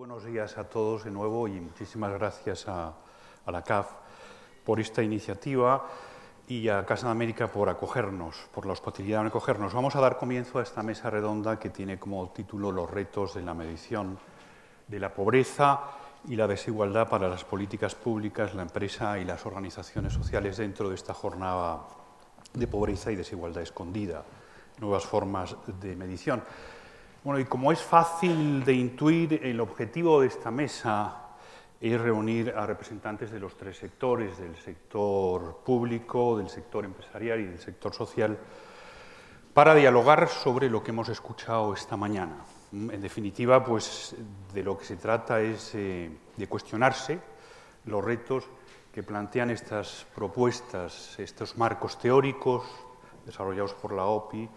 buenos días a todos de nuevo y muchísimas gracias a la CAF por esta iniciativa y a Casa de América por acogernos, por la hospitalidad de acogernos. Vamos a dar comienzo a esta mesa redonda que tiene como título Los retos de la medición de la pobreza y la desigualdad para las políticas públicas, la empresa y las organizaciones sociales dentro de esta jornada de pobreza y desigualdad escondida, nuevas formas de medición. Bueno, y como es fácil de intuir, el objetivo de esta mesa es reunir a representantes de los tres sectores, del sector público, del sector empresarial y del sector social, para dialogar sobre lo que hemos escuchado esta mañana. En definitiva, pues de lo que se trata es de cuestionarse los retos que plantean estas propuestas, estos marcos teóricos desarrollados por la OPI,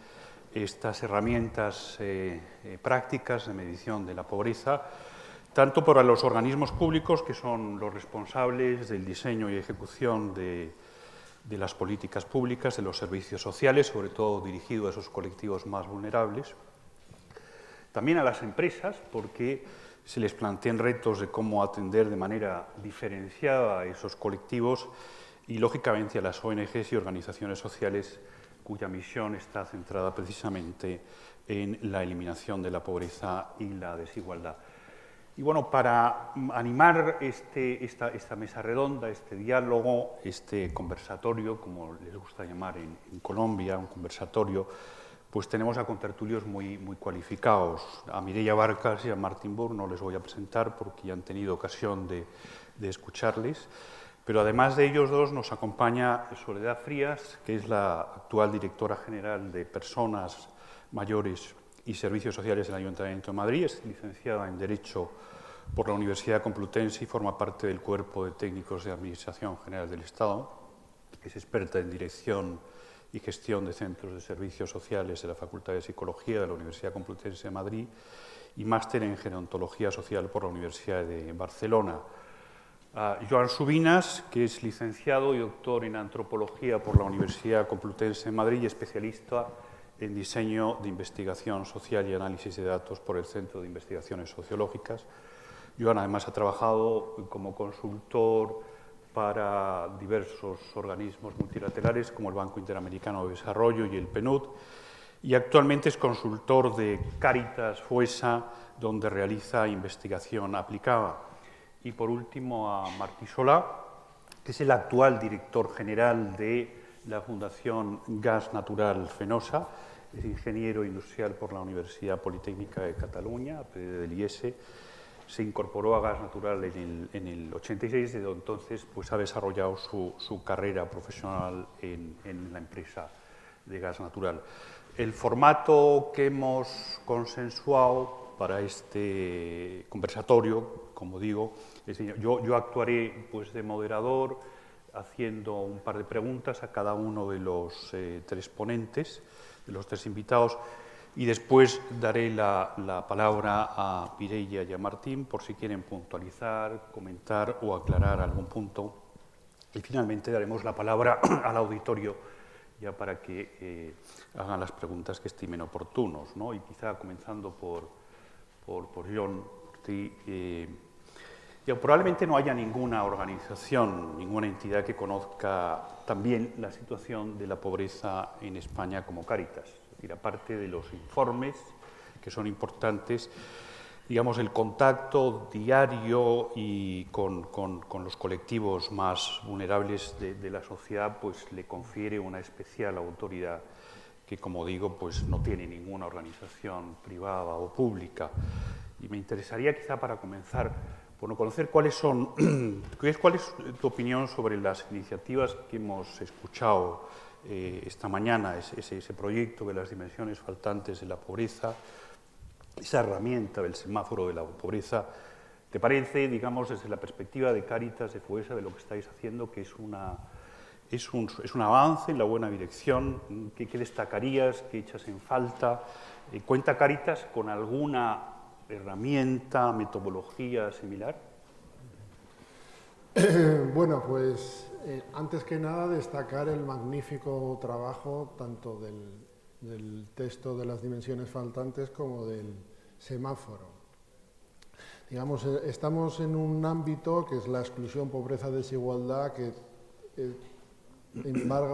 estas herramientas prácticas de medición de la pobreza, tanto para los organismos públicos, que son los responsables del diseño y ejecución de las políticas públicas, de los servicios sociales, sobre todo dirigido a esos colectivos más vulnerables, también a las empresas, porque se les plantean retos de cómo atender de manera diferenciada a esos colectivos y, lógicamente, a las ONGs y organizaciones sociales cuya misión está centrada precisamente en la eliminación de la pobreza y la desigualdad. Y bueno, para animar esta mesa redonda, este diálogo, este conversatorio, como les gusta llamar en Colombia, un conversatorio, pues tenemos a contertulios muy cualificados. A Mireia Barcas y a Martin Burr no les voy a presentar porque ya han tenido ocasión de escucharles. Pero además de ellos dos nos acompaña Soledad Frías, que es la actual directora general de Personas Mayores y Servicios Sociales del Ayuntamiento de Madrid. Es licenciada en Derecho por la Universidad Complutense y forma parte del Cuerpo de Técnicos de Administración General del Estado. Es experta en Dirección y Gestión de Centros de Servicios Sociales de la Facultad de Psicología de la Universidad Complutense de Madrid y máster en Gerontología Social por la Universidad de Barcelona. Joan Subinas, que es licenciado y doctor en Antropología por la Universidad Complutense de Madrid y especialista en Diseño de Investigación Social y Análisis de Datos por el Centro de Investigaciones Sociológicas. Joan además ha trabajado como consultor para diversos organismos multilaterales como el Banco Interamericano de Desarrollo y el PNUD, y actualmente es consultor de Cáritas FOESA, donde realiza investigación aplicada. Y por último a Martí Solà, que es el actual director general de la Fundación Gas Natural Fenosa, es ingeniero industrial por la Universidad Politécnica de Cataluña, del IES, se incorporó a Gas Natural en el 86, desde entonces pues, ha desarrollado su carrera profesional en la empresa de gas natural. El formato que hemos consensuado para este conversatorio, como digo, yo actuaré pues, de moderador, haciendo un par de preguntas a cada uno de los tres ponentes, de los tres invitados, y después daré la palabra a Mireia y a Martín por si quieren puntualizar, comentar o aclarar algún punto. Y finalmente daremos la palabra al auditorio ya para que hagan las preguntas que estimen oportunos, ¿no? Y quizá comenzando por John. Probablemente no haya ninguna organización, ninguna entidad que conozca también la situación de la pobreza en España como Cáritas. Es decir, aparte de los informes, que son importantes, digamos, el contacto diario y con los colectivos más vulnerables de la sociedad, pues le confiere una especial autoridad que, como digo, pues no tiene ninguna organización privada o pública. Y me interesaría quizá para comenzar, bueno, conocer cuál es tu opinión sobre las iniciativas que hemos escuchado esta mañana, ese proyecto de las dimensiones faltantes de la pobreza, esa herramienta del semáforo de la pobreza. ¿Te parece, digamos, desde la perspectiva de Cáritas, de FOESA, de lo que estáis haciendo, que es un avance en la buena dirección? ¿Qué destacarías? ¿Qué echas en falta? ¿Cuenta Cáritas con alguna herramienta, metodología similar? Bueno, pues antes que nada destacar el magnífico trabajo tanto del texto de las dimensiones faltantes como del semáforo. Digamos, estamos en un ámbito que es la exclusión, pobreza, desigualdad, que embarga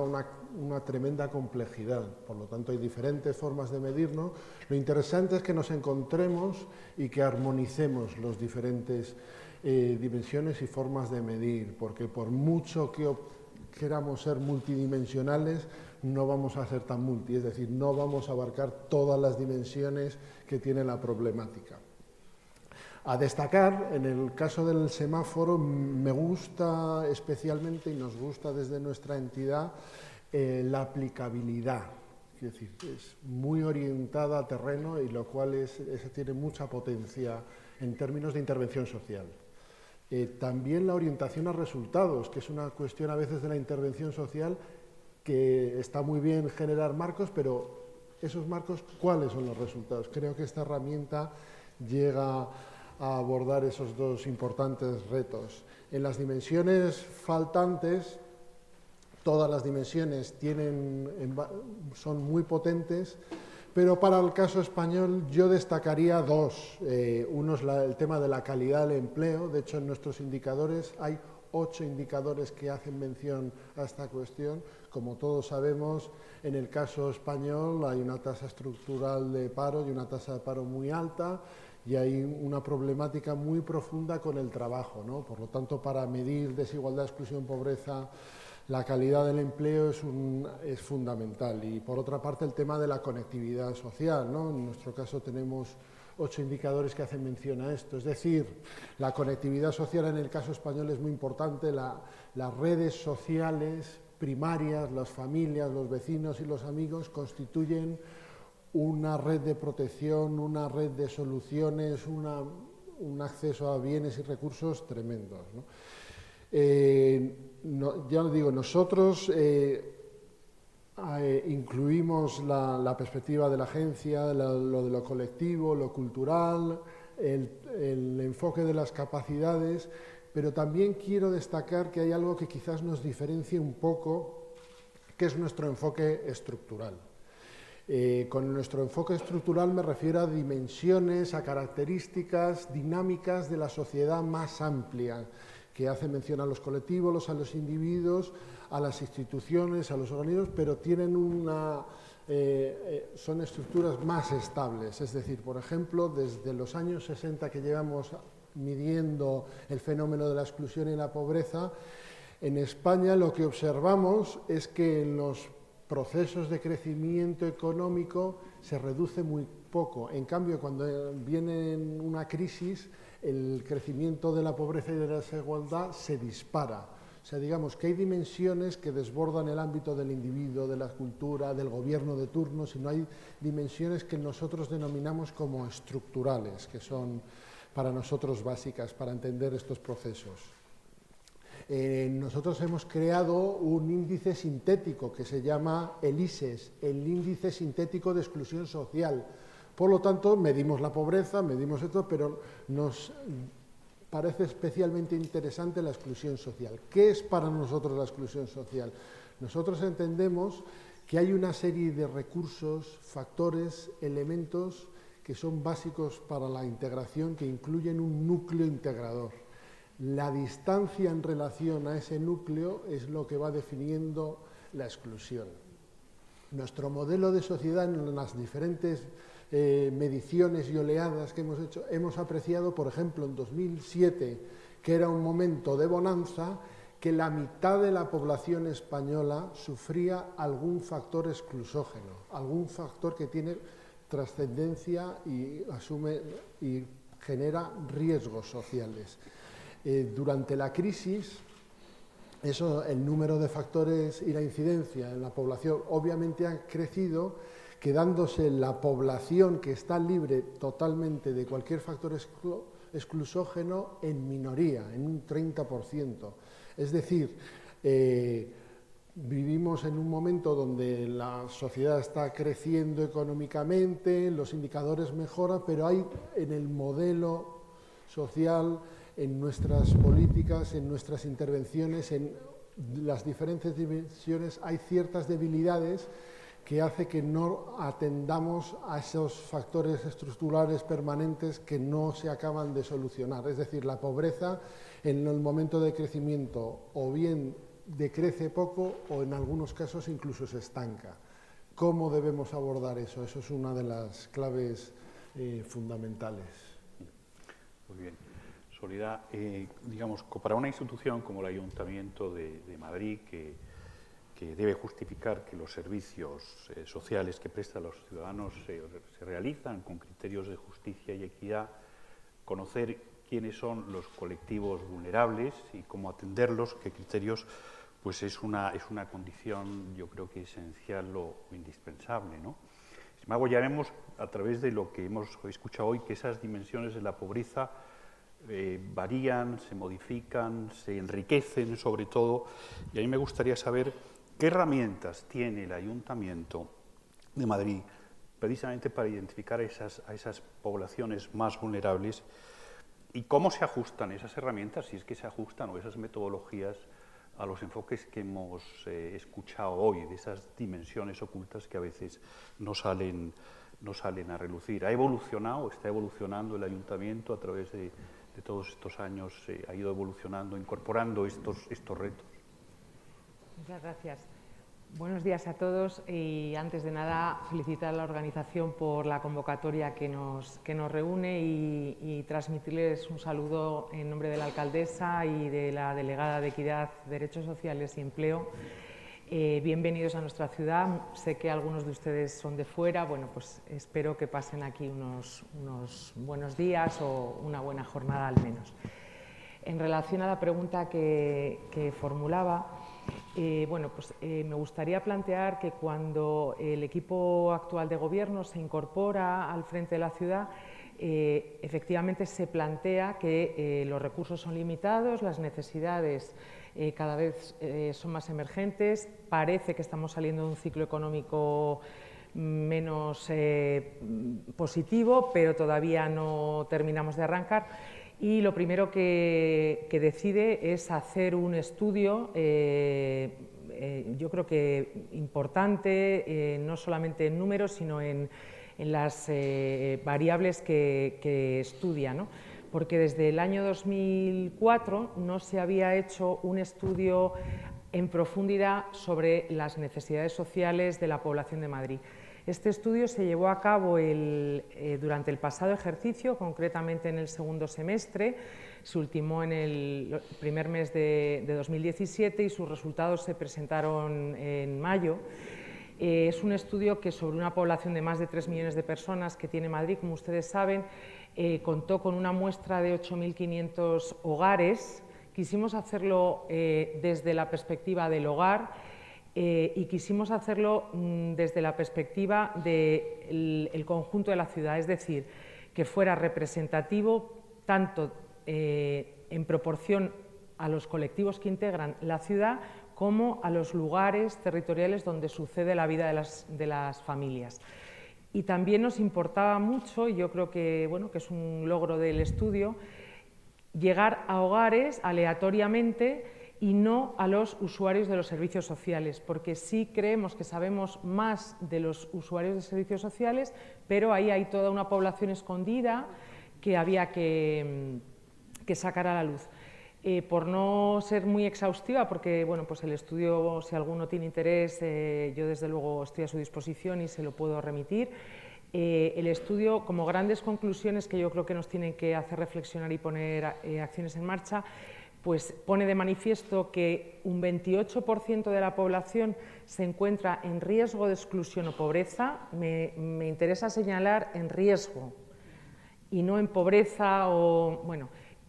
una tremenda complejidad. Por lo tanto, hay diferentes formas de medirnos. Lo interesante es que nos encontremos y que armonicemos las diferentes dimensiones y formas de medir, porque por mucho que queramos ser multidimensionales, no vamos a ser tan multi, es decir, no vamos a abarcar todas las dimensiones que tiene la problemática. A destacar, en el caso del semáforo, me gusta especialmente y nos gusta desde nuestra entidad la aplicabilidad. Es decir, es muy orientada a terreno y lo cual tiene mucha potencia en términos de intervención social. También la orientación a resultados, que es una cuestión a veces de la intervención social que está muy bien generar marcos, pero esos marcos, ¿cuáles son los resultados? Creo que esta herramienta llega a abordar esos dos importantes retos. En las dimensiones faltantes, todas las dimensiones son muy potentes, pero para el caso español yo destacaría dos. Uno es el tema de la calidad del empleo. De hecho, en nuestros indicadores hay 8 indicadores que hacen mención a esta cuestión. Como todos sabemos, en el caso español hay una tasa estructural de paro y una tasa de paro muy alta, y hay una problemática muy profunda con el trabajo, ¿no? Por lo tanto, para medir desigualdad, exclusión, pobreza, la calidad del empleo es fundamental. Y por otra parte, el tema de la conectividad social, ¿no? En nuestro caso tenemos 8 indicadores que hacen mención a esto. Es decir, la conectividad social en el caso español es muy importante. Las redes sociales primarias, las familias, los vecinos y los amigos constituyen una red de protección, una red de soluciones, un acceso a bienes y recursos tremendos, ¿no? Ya lo digo, nosotros incluimos la perspectiva de la agencia, lo de lo colectivo, lo cultural, el enfoque de las capacidades, pero también quiero destacar que hay algo que quizás nos diferencie un poco, que es nuestro enfoque estructural. Con nuestro enfoque estructural me refiero a dimensiones, a características dinámicas de la sociedad más amplia, que hace mención a los colectivos, a los individuos, a las instituciones, a los organismos, pero tienen son estructuras más estables. Es decir, por ejemplo, desde los años 60 que llevamos midiendo el fenómeno de la exclusión y la pobreza, en España lo que observamos es que en los procesos de crecimiento económico se reduce muy poco. En cambio, cuando viene una crisis, el crecimiento de la pobreza y de la desigualdad se dispara. O sea, digamos que hay dimensiones que desbordan el ámbito del individuo, de la cultura, del gobierno de turno, sino hay dimensiones que nosotros denominamos como estructurales, que son para nosotros básicas para entender estos procesos. Nosotros hemos creado un índice sintético que se llama el ISES, el Índice Sintético de Exclusión Social. Por lo tanto, medimos la pobreza, medimos esto, pero nos parece especialmente interesante la exclusión social. ¿Qué es para nosotros la exclusión social? Nosotros entendemos que hay una serie de recursos, factores, elementos que son básicos para la integración, que incluyen un núcleo integrador. La distancia en relación a ese núcleo es lo que va definiendo la exclusión. Nuestro modelo de sociedad, en las diferentes mediciones y oleadas que hemos hecho, hemos apreciado, por ejemplo, en 2007, que era un momento de bonanza, que la mitad de la población española sufría algún factor exclusógeno, algún factor que tiene trascendencia y asume y genera riesgos sociales. Durante la crisis, el número de factores y la incidencia en la población obviamente ha crecido, quedándose la población que está libre totalmente de cualquier factor exclusógeno en minoría, en un 30%. Es decir, vivimos en un momento donde la sociedad está creciendo económicamente, los indicadores mejoran, pero hay en el modelo social, en nuestras políticas, en nuestras intervenciones, en las diferentes dimensiones, hay ciertas debilidades que hace que no atendamos a esos factores estructurales permanentes que no se acaban de solucionar. Es decir, la pobreza en el momento de crecimiento o bien decrece poco o en algunos casos incluso se estanca. ¿Cómo debemos abordar eso? Eso es una de las claves fundamentales. Muy bien. Soledad, digamos, para una institución como el Ayuntamiento de Madrid, que debe justificar que los servicios sociales que presta a los ciudadanos se realizan con criterios de justicia y equidad, conocer quiénes son los colectivos vulnerables y cómo atenderlos, qué criterios, pues es una condición, yo creo que esencial o indispensable, ¿no? Sin embargo, ya vemos a través de lo que hemos escuchado hoy que esas dimensiones de la pobreza varían, se modifican, se enriquecen sobre todo, y a mí me gustaría saber qué herramientas tiene el Ayuntamiento de Madrid precisamente para identificar a esas poblaciones más vulnerables y cómo se ajustan esas herramientas, si es que se ajustan, o esas metodologías a los enfoques que hemos escuchado hoy, de esas dimensiones ocultas que a veces no salen a relucir. ¿Ha evolucionado, está evolucionando el Ayuntamiento a través de todos estos años, ha ido evolucionando, incorporando estos retos? Muchas gracias. Buenos días a todos y antes de nada felicitar a la organización por la convocatoria que nos reúne y transmitirles un saludo en nombre de la alcaldesa y de la delegada de Equidad, Derechos Sociales y Empleo. Bienvenidos a nuestra ciudad. Sé que algunos de ustedes son de fuera. Bueno, pues espero que pasen aquí unos buenos días o una buena jornada al menos. En relación a la pregunta que formulaba, me gustaría plantear que cuando el equipo actual de gobierno se incorpora al frente de la ciudad, efectivamente se plantea que los recursos son limitados, las necesidades cada vez son más emergentes, parece que estamos saliendo de un ciclo económico menos positivo, pero todavía no terminamos de arrancar. Y lo primero que decide es hacer un estudio, yo creo que importante, no solamente en números, sino en las variables que estudia, ¿no? Porque desde el año 2004 no se había hecho un estudio en profundidad sobre las necesidades sociales de la población de Madrid. Este estudio se llevó a cabo durante el pasado ejercicio, concretamente en el segundo semestre, se ultimó en el primer mes de 2017 y sus resultados se presentaron en mayo. Es un estudio que sobre una población de más de 3 millones de personas que tiene Madrid, como ustedes saben, contó con una muestra de 8.500 hogares. Quisimos hacerlo desde la perspectiva del hogar, y quisimos hacerlo desde la perspectiva del conjunto de la ciudad, es decir, que fuera representativo tanto en proporción a los colectivos que integran la ciudad como a los lugares territoriales donde sucede la vida de las familias. Y también nos importaba mucho, y yo creo que, que es un logro del estudio, llegar a hogares aleatoriamente y no a los usuarios de los servicios sociales, porque sí creemos que sabemos más de los usuarios de servicios sociales, pero ahí hay toda una población escondida que había que sacar a la luz. Por no ser muy exhaustiva, porque pues el estudio, si alguno tiene interés, yo desde luego estoy a su disposición y se lo puedo remitir. El estudio, como grandes conclusiones que yo creo que nos tienen que hacer reflexionar y poner acciones en marcha, pues pone de manifiesto que un 28% de la población se encuentra en riesgo de exclusión o pobreza. Me interesa señalar en riesgo y no en pobreza o,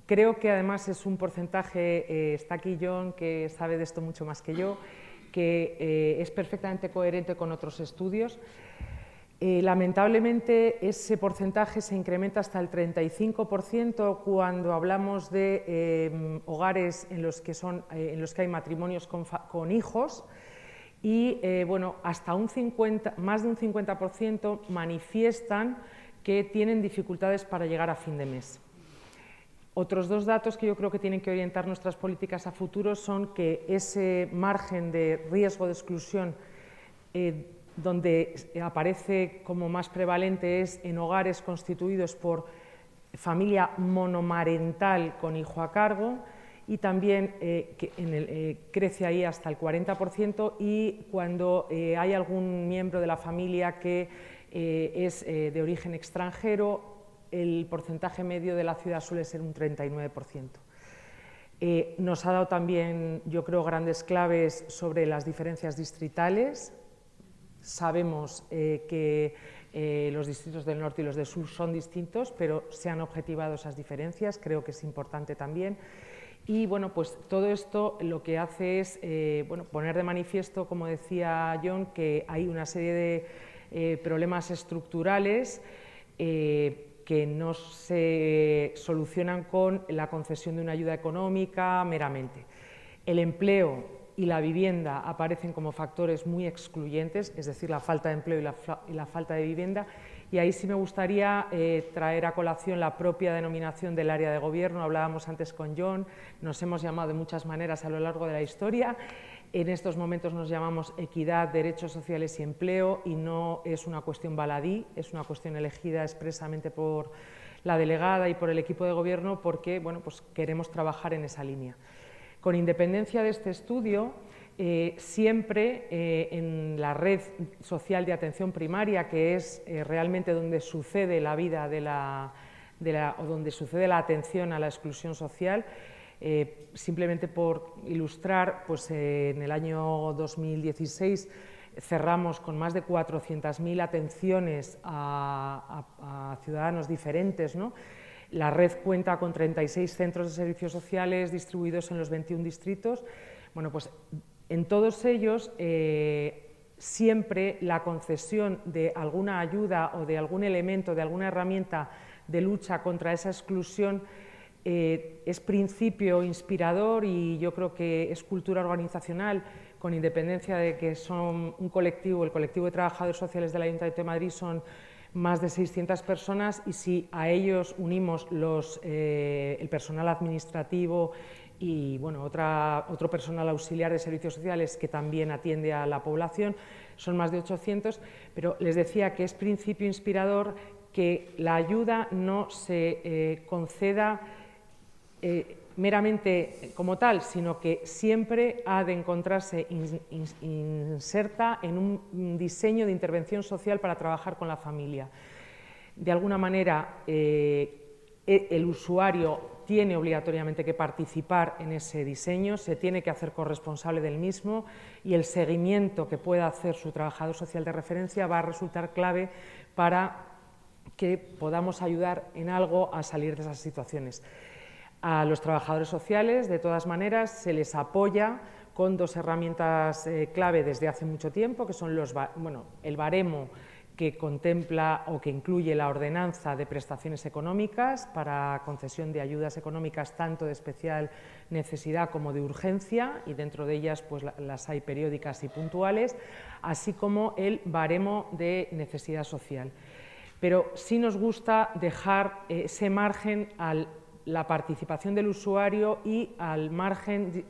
creo que además es un porcentaje, está aquí John, que sabe de esto mucho más que yo, que es perfectamente coherente con otros estudios. Lamentablemente ese porcentaje se incrementa hasta el 35% cuando hablamos de hogares en los que hay matrimonios con hijos y hasta más de un 50% manifiestan que tienen dificultades para llegar a fin de mes. Otros dos datos que yo creo que tienen que orientar nuestras políticas a futuro son que ese margen de riesgo de exclusión donde aparece como más prevalente es en hogares constituidos por familia monomarental con hijo a cargo, y también crece ahí hasta el 40%, y cuando hay algún miembro de la familia que es de origen extranjero, el porcentaje medio de la ciudad suele ser un 39%. Nos ha dado también, yo creo, grandes claves sobre las diferencias distritales. Sabemos que los distritos del norte y los del sur son distintos, pero se han objetivado esas diferencias, creo que es importante también. Y bueno, pues todo esto lo que hace es poner de manifiesto, como decía John, que hay una serie de problemas estructurales que no se solucionan con la concesión de una ayuda económica meramente. El empleo y la vivienda aparecen como factores muy excluyentes, es decir, la falta de empleo y la falta de vivienda, y ahí sí me gustaría traer a colación la propia denominación del área de gobierno. Hablábamos antes con John, nos hemos llamado de muchas maneras a lo largo de la historia. En estos momentos nos llamamos equidad, derechos sociales y empleo, y no es una cuestión baladí, es una cuestión elegida expresamente por la delegada y por el equipo de gobierno, porque pues queremos trabajar en esa línea. Con independencia de este estudio, siempre en la red social de atención primaria, que es realmente donde sucede la vida o donde sucede la atención a la exclusión social, simplemente por ilustrar, pues en el año 2016 cerramos con más de 400.000 atenciones a ciudadanos diferentes, ¿no? La red cuenta con 36 centros de servicios sociales distribuidos en los 21 distritos. Bueno, pues en todos ellos siempre la concesión de alguna ayuda o de algún elemento, de alguna herramienta de lucha contra esa exclusión es principio inspirador, y yo creo que es cultura organizacional, con independencia de que son un colectivo, el colectivo de trabajadores sociales del Ayuntamiento de Madrid son más de 600 personas, y si a ellos unimos el personal administrativo y otro personal auxiliar de servicios sociales que también atiende a la población, son más de 800, pero les decía que es principio inspirador que la ayuda no se conceda meramente como tal, sino que siempre ha de encontrarse inserta en un diseño de intervención social para trabajar con la familia. De alguna manera, el usuario tiene obligatoriamente que participar en ese diseño, se tiene que hacer corresponsable del mismo, y el seguimiento que pueda hacer su trabajador social de referencia va a resultar clave para que podamos ayudar en algo a salir de esas situaciones. A los trabajadores sociales, de todas maneras, se les apoya con dos herramientas clave desde hace mucho tiempo, que son el baremo, que contempla o que incluye la ordenanza de prestaciones económicas para concesión de ayudas económicas tanto de especial necesidad como de urgencia, y dentro de ellas pues las hay periódicas y puntuales, así como el baremo de necesidad social. Pero sí nos gusta dejar ese margen a la participación del usuario y al margen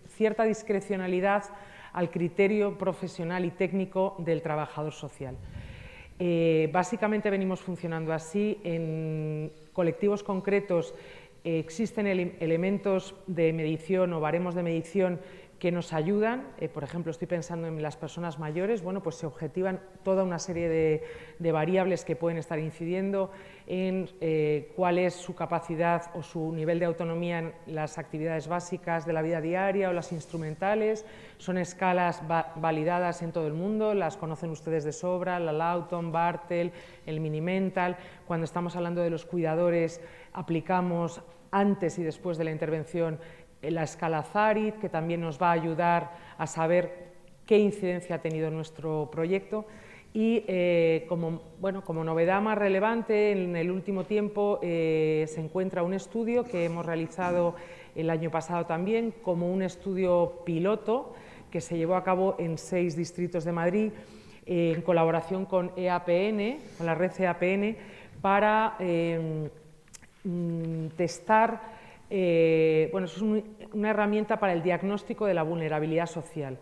cierta discrecionalidad al criterio profesional y técnico del trabajador social. Básicamente venimos funcionando así. En colectivos concretos existen elementos de medición o baremos de medición que nos ayudan. Por ejemplo, estoy pensando en las personas mayores. Bueno, pues se objetivan toda una serie de variables que pueden estar incidiendo en cuál es su capacidad o su nivel de autonomía en las actividades básicas de la vida diaria o las instrumentales. Son escalas validadas en todo el mundo, las conocen ustedes de sobra, la Lawton, Bartel, el Minimental. Cuando estamos hablando de los cuidadores, aplicamos antes y después de la intervención la escala Zarit, que también nos va a ayudar a saber qué incidencia ha tenido nuestro proyecto. Y como novedad más relevante, en el último tiempo se encuentra un estudio que hemos realizado el año pasado también, como un estudio piloto que se llevó a cabo en 6 distritos de Madrid, en colaboración con EAPN, con la red EAPN, para testar. Es una herramienta para el diagnóstico de la vulnerabilidad social.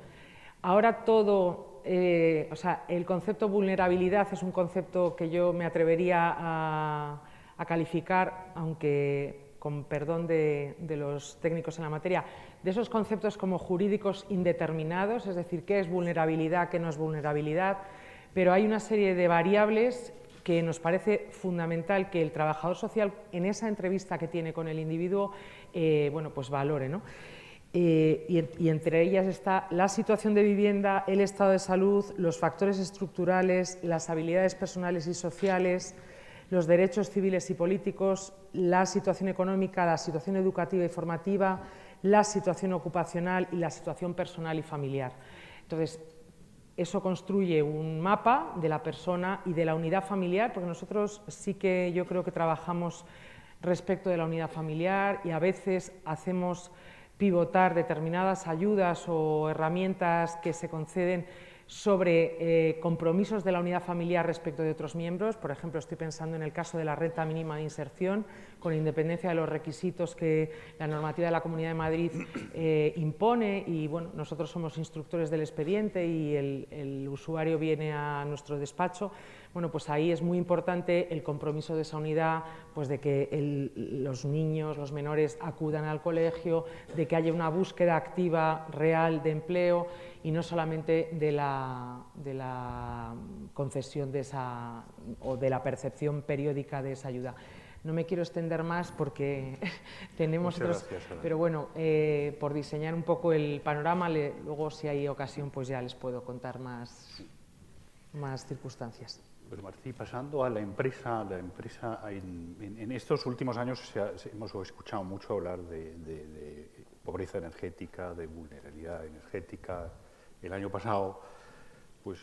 Ahora todo o sea, el concepto vulnerabilidad es un concepto que yo me atrevería a calificar, aunque con perdón de los técnicos en la materia, de esos conceptos como jurídicos indeterminados, es decir, qué es vulnerabilidad, qué no es vulnerabilidad, pero hay una serie de variables que nos parece fundamental que el trabajador social en esa entrevista que tiene con el individuo bueno, pues valore, ¿no? Y entre ellas está la situación de vivienda, el estado de salud, los factores estructurales, las habilidades personales y sociales, los derechos civiles y políticos, la situación económica, la situación educativa y formativa, la situación ocupacional y la situación personal y familiar. Entonces, eso construye un mapa de la persona y de la unidad familiar, porque nosotros sí que yo creo que trabajamos respecto de la unidad familiar y a veces hacemos pivotar determinadas ayudas o herramientas que se conceden sobre compromisos de la unidad familiar respecto de otros miembros. Por ejemplo, estoy pensando en el caso de la renta mínima de inserción, con independencia de los requisitos que la normativa de la Comunidad de Madrid impone, y bueno, nosotros somos instructores del expediente y el usuario viene a nuestro despacho. Bueno, pues ahí es muy importante el compromiso de esa unidad, pues de que los niños, los menores acudan al colegio, de que haya una búsqueda activa real de empleo y no solamente de la concesión de esa, o de la percepción periódica de esa ayuda. No me quiero extender más porque tenemos otros, pero bueno, por diseñar un poco el panorama, luego si hay ocasión pues ya les puedo contar más circunstancias. Pero Martí, pasando a la empresa en estos últimos años hemos escuchado mucho hablar de pobreza energética, de vulnerabilidad energética. El año pasado, pues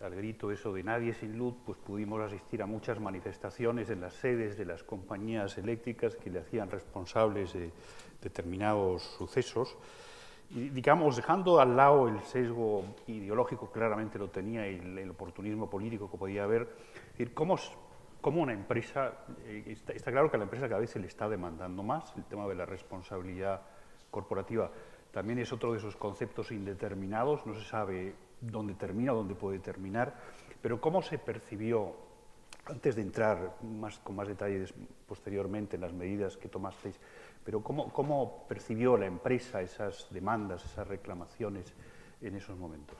al grito eso de nadie sin luz, pues pudimos asistir a muchas manifestaciones en las sedes de las compañías eléctricas que le hacían responsables de determinados sucesos. Y, digamos, dejando al lado el sesgo ideológico, claramente lo tenía, y el oportunismo político que podía haber, es decir, ¿cómo una empresa, está claro que a la empresa cada vez se le está demandando más, el tema de la responsabilidad corporativa también es otro de esos conceptos indeterminados, no se sabe dónde termina, dónde puede terminar, pero ¿cómo se percibió, antes de entrar con más detalles posteriormente en las medidas que tomasteis, pero ¿cómo percibió la empresa esas demandas, esas reclamaciones en esos momentos?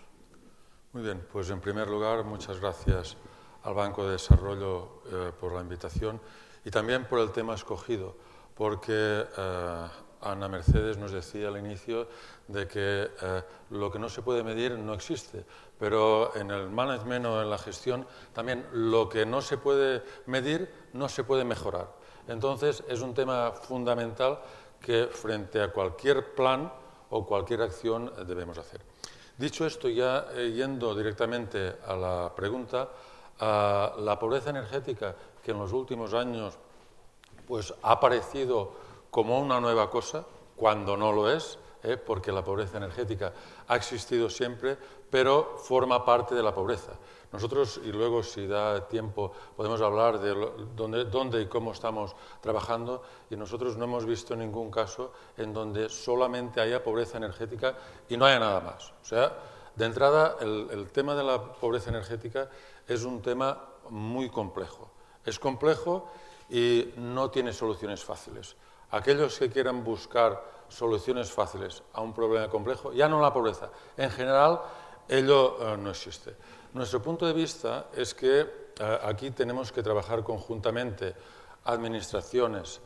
Muy bien, pues en primer lugar, muchas gracias al Banco de Desarrollo por la invitación y también por el tema escogido, porque Ana Mercedes nos decía al inicio de que lo que no se puede medir no existe, pero en el management o en la gestión también lo que no se puede medir no se puede mejorar. Entonces, es un tema fundamental que frente a cualquier plan o cualquier acción debemos hacer. Dicho esto, ya yendo directamente a la pregunta, la pobreza energética, que en los últimos años pues, ha aparecido como una nueva cosa, cuando no lo es, porque la pobreza energética ha existido siempre, pero forma parte de la pobreza. Nosotros, y luego si da tiempo, podemos hablar de dónde y cómo estamos trabajando, y nosotros no hemos visto ningún caso en donde solamente haya pobreza energética y no haya nada más. O sea, de entrada, el tema de la pobreza energética es un tema muy complejo. Es complejo y no tiene soluciones fáciles. Aquellos que quieran buscar soluciones fáciles a un problema complejo, ya no la pobreza, en general, ello no existe. Nuestro punto de vista es que aquí tenemos que trabajar conjuntamente administraciones,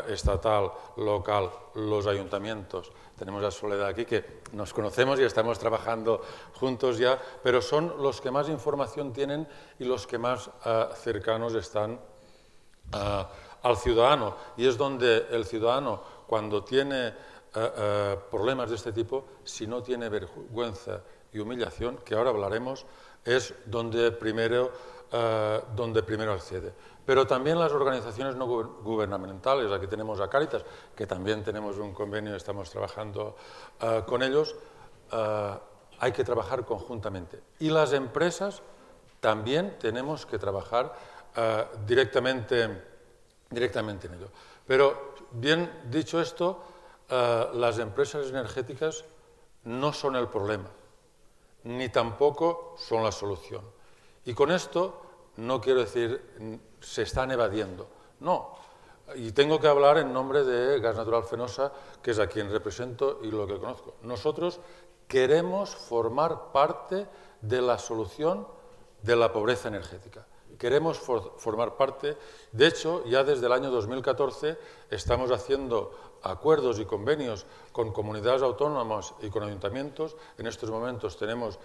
estatal, local, los ayuntamientos. Tenemos a Soledad aquí que nos conocemos y estamos trabajando juntos ya, pero son los que más información tienen y los que más cercanos están al ciudadano. Y es donde el ciudadano, cuando tiene problemas de este tipo, si no tiene vergüenza y humillación, que ahora hablaremos, es donde primero accede. Pero también las organizaciones no gubernamentales, aquí tenemos a Cáritas, que también tenemos un convenio, estamos trabajando con ellos, hay que trabajar conjuntamente. Y las empresas también tenemos que trabajar directamente en ello. Pero, bien dicho esto, las empresas energéticas no son el problema. ni tampoco son la solución. Y con esto no quiero decir se están evadiendo, no. Y tengo que hablar en nombre de Gas Natural Fenosa, que es a quien represento y lo que conozco. Nosotros queremos formar parte de la solución de la pobreza energética. Queremos formar parte, de hecho, ya desde el año 2014 estamos haciendo acuerdos y convenios con comunidades autónomas y con ayuntamientos. En estos momentos tenemos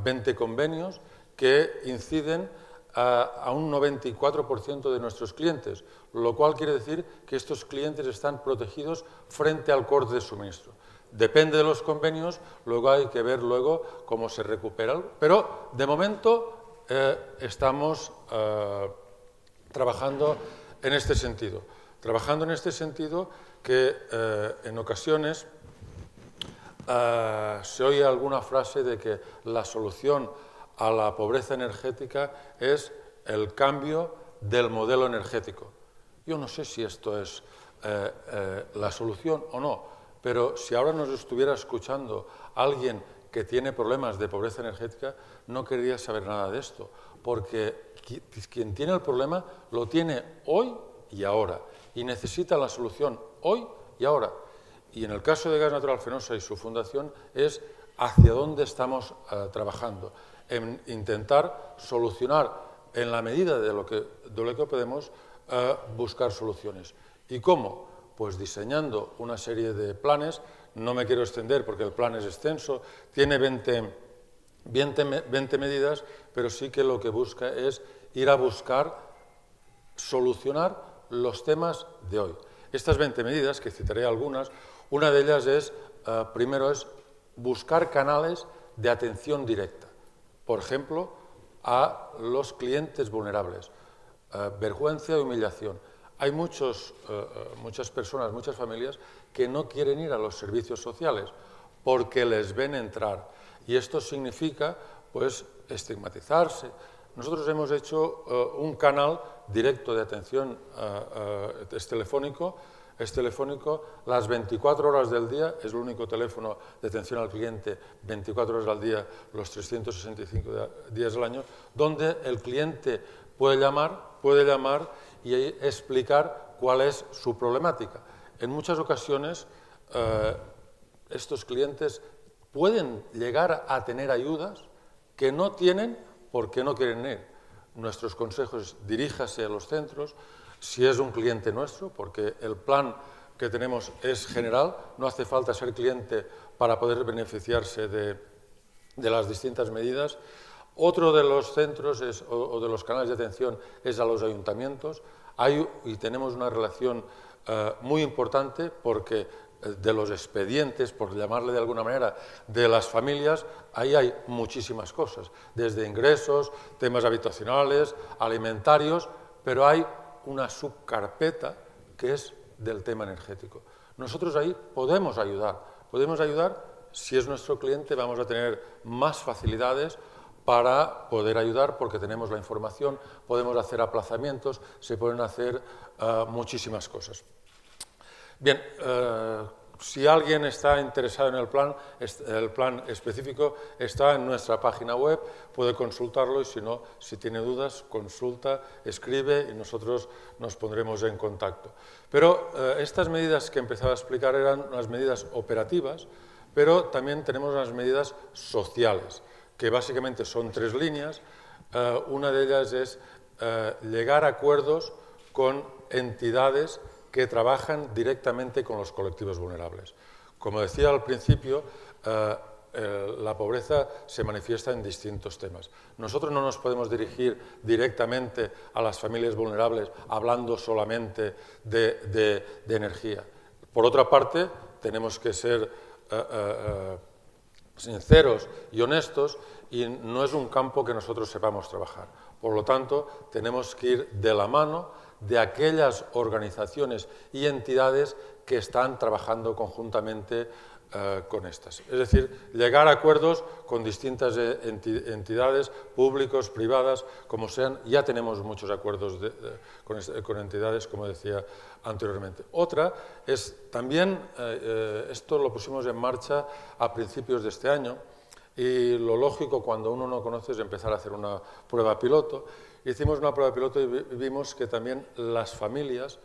20 convenios que inciden a un 94% de nuestros clientes, lo cual quiere decir que estos clientes están protegidos frente al corte de suministro. Depende de los convenios, luego hay que ver cómo se recupera, pero de momento estamos trabajando en este sentido. Trabajando en este sentido que en ocasiones se oye alguna frase de que la solución a la pobreza energética es el cambio del modelo energético. Yo no sé si esto es la solución o no, pero si ahora nos estuviera escuchando alguien que tiene problemas de pobreza energética, no querría saber nada de esto, porque quien tiene el problema lo tiene hoy y ahora, y necesita la solución hoy y ahora. Y en el caso de Gas Natural Fenosa y su fundación es hacia dónde estamos trabajando, en intentar solucionar en la medida de lo que podemos buscar soluciones. ¿Y cómo? Pues diseñando una serie de planes. No me quiero extender porque el plan es extenso, tiene 20 medidas, pero sí que lo que busca es ir a buscar solucionar los temas de hoy. Estas 20 medidas, que citaré algunas, una de ellas es, primero es buscar canales de atención directa. Por ejemplo, a los clientes vulnerables, vergüenza y humillación. Hay muchas personas, muchas familias que no quieren ir a los servicios sociales porque les ven entrar. Y esto significa, pues, estigmatizarse. Nosotros hemos hecho un canal directo de atención, es telefónico las 24 horas del día, es el único teléfono de atención al cliente, 24 horas al día, los 365 días al año, donde el cliente puede llamar y explicar cuál es su problemática. En muchas ocasiones, estos clientes pueden llegar a tener ayudas que no tienen porque no quieren ir. Nuestros consejos, diríjase a los centros, si es un cliente nuestro, porque el plan que tenemos es general, no hace falta ser cliente para poder beneficiarse de las distintas medidas. Otro de los centros o de los canales de atención es a los ayuntamientos. Y tenemos una relación muy importante porque de los expedientes, por llamarle de alguna manera, de las familias, ahí hay muchísimas cosas, desde ingresos, temas habitacionales, alimentarios, pero hay una subcarpeta que es del tema energético. Nosotros ahí podemos ayudar, si es nuestro cliente vamos a tener más facilidades para poder ayudar porque tenemos la información, podemos hacer aplazamientos, se pueden hacer muchísimas cosas. Bien, si alguien está interesado en el plan específico está en nuestra página web, puede consultarlo y si no, si tiene dudas, consulta, escribe y nosotros nos pondremos en contacto. Pero estas medidas que empezaba a explicar eran unas medidas operativas, pero también tenemos unas medidas sociales, que básicamente son 3 líneas. Una de ellas es llegar a acuerdos con entidades que trabajan directamente con los colectivos vulnerables. Como decía al principio, la pobreza se manifiesta en distintos temas. Nosotros no nos podemos dirigir directamente a las familias vulnerables hablando solamente de energía. Por otra parte, tenemos que ser sinceros y honestos y no es un campo que nosotros sepamos trabajar. Por lo tanto, tenemos que ir de la mano de aquellas organizaciones y entidades que están trabajando conjuntamente con estas. Es decir, llegar a acuerdos con distintas entidades, públicos, privadas, como sean. Ya tenemos muchos acuerdos con entidades, como decía anteriormente. Otra es también, esto lo pusimos en marcha a principios de este año, Y lo lógico cuando uno no conoce es empezar a hacer una prueba piloto. Hicimos una prueba piloto y vimos que también las familias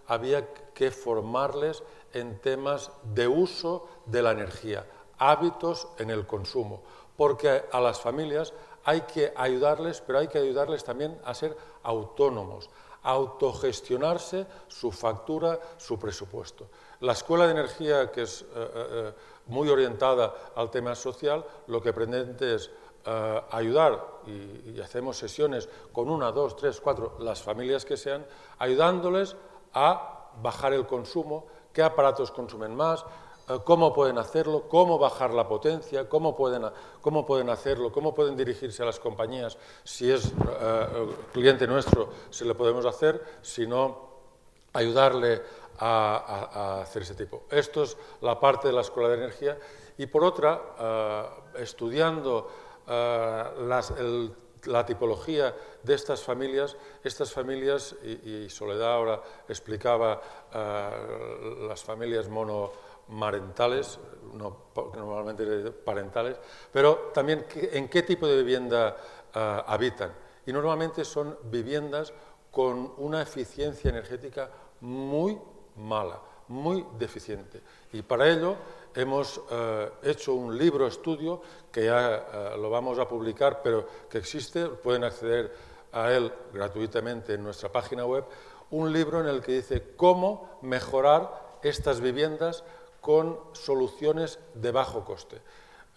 había que formarles en temas de uso de la energía, hábitos en el consumo, porque a las familias hay que ayudarles, pero hay que ayudarles también a ser autónomos, a autogestionarse su factura, su presupuesto. La Escuela de Energía, que es muy orientada al tema social, lo que pretende es ayudar, y hacemos sesiones con 1, 2, 3, 4, las familias que sean, ayudándoles a bajar el consumo, qué aparatos consumen más, cómo pueden hacerlo, cómo bajar la potencia, cómo pueden hacerlo, cómo pueden dirigirse a las compañías. Si es cliente nuestro, se le podemos hacer, si no, ayudarle a hacer ese tipo. Esto es la parte de la Escuela de Energía. Y por otra, estudiando la tipología de estas familias, y Soledad ahora explicaba las familias monomarentales, normalmente parentales, pero también en qué tipo de vivienda habitan. Y normalmente son viviendas con una eficiencia energética muy mala, muy deficiente. Y para ello hemos hecho un libro estudio que ya lo vamos a publicar, pero que existe, pueden acceder a él gratuitamente en nuestra página web, un libro en el que dice cómo mejorar estas viviendas con soluciones de bajo coste.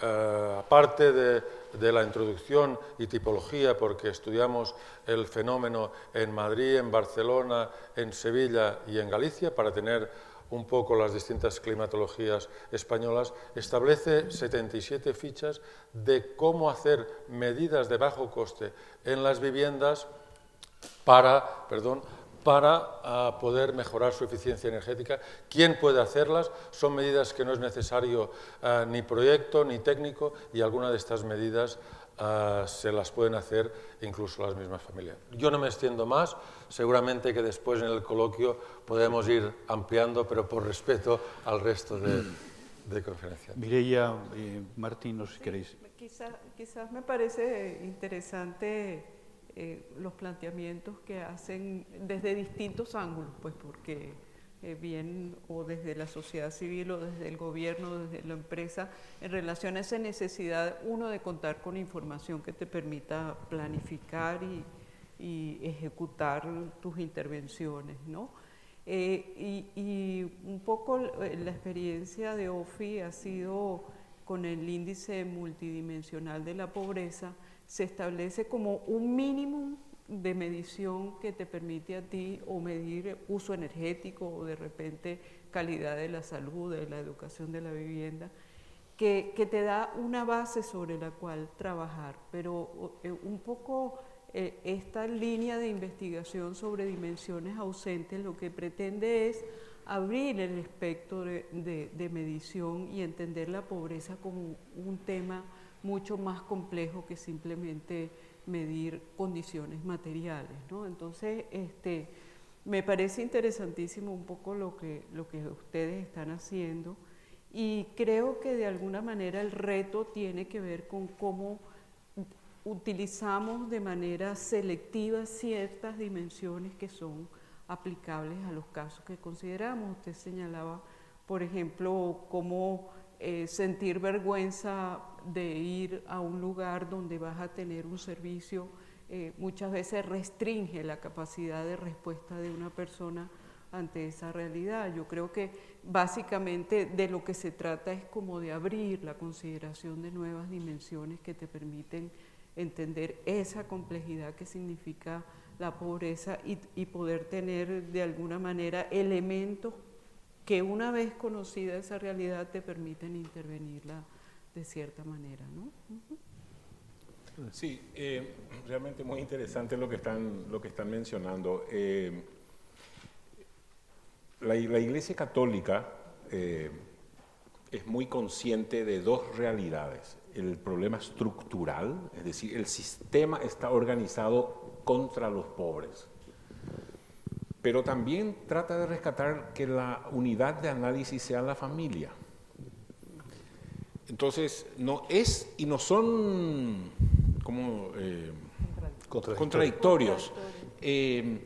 Aparte de la introducción y tipología, porque estudiamos el fenómeno en Madrid, en Barcelona, en Sevilla y en Galicia, para tener un poco las distintas climatologías españolas, establece 77 fichas de cómo hacer medidas de bajo coste en las viviendas para poder mejorar su eficiencia energética. ¿Quién puede hacerlas? Son medidas que no es necesario ni proyecto ni técnico, y algunas de estas medidas se las pueden hacer incluso las mismas familias. Yo no me extiendo más, seguramente que después en el coloquio podemos ir ampliando, pero por respeto al resto de conferencias. Mireia, Martín, no sé si queréis. Quizás me parece interesante los planteamientos que hacen desde distintos ángulos, pues porque bien o desde la sociedad civil o desde el gobierno, desde la empresa, en relación a esa necesidad, uno, de contar con información que te permita planificar y ejecutar tus intervenciones, ¿no? Y un poco la experiencia de OFI ha sido con el índice multidimensional de la pobreza. Se establece como un mínimo de medición que te permite a ti o medir uso energético o de repente calidad de la salud, de la educación, de la vivienda, que te da una base sobre la cual trabajar. Pero un poco esta línea de investigación sobre dimensiones ausentes lo que pretende es abrir el espectro de medición y entender la pobreza como un tema mucho más complejo que simplemente medir condiciones materiales, ¿no? Entonces, me parece interesantísimo un poco lo que ustedes están haciendo, y creo que de alguna manera el reto tiene que ver con cómo utilizamos de manera selectiva ciertas dimensiones que son aplicables a los casos que consideramos. Usted señalaba, por ejemplo, cómo sentir vergüenza de ir a un lugar donde vas a tener un servicio muchas veces restringe la capacidad de respuesta de una persona ante esa realidad. Yo creo que básicamente de lo que se trata es como de abrir la consideración de nuevas dimensiones que te permiten entender esa complejidad que significa la pobreza y poder tener de alguna manera elementos que una vez conocida esa realidad te permiten intervenirla de cierta manera, ¿no? Sí, realmente muy interesante lo que están mencionando. La Iglesia Católica es muy consciente de dos realidades. El problema estructural, es decir, el sistema está organizado contra los pobres. Pero también trata de rescatar que la unidad de análisis sea la familia. Entonces, no es y no son como contradictorios. El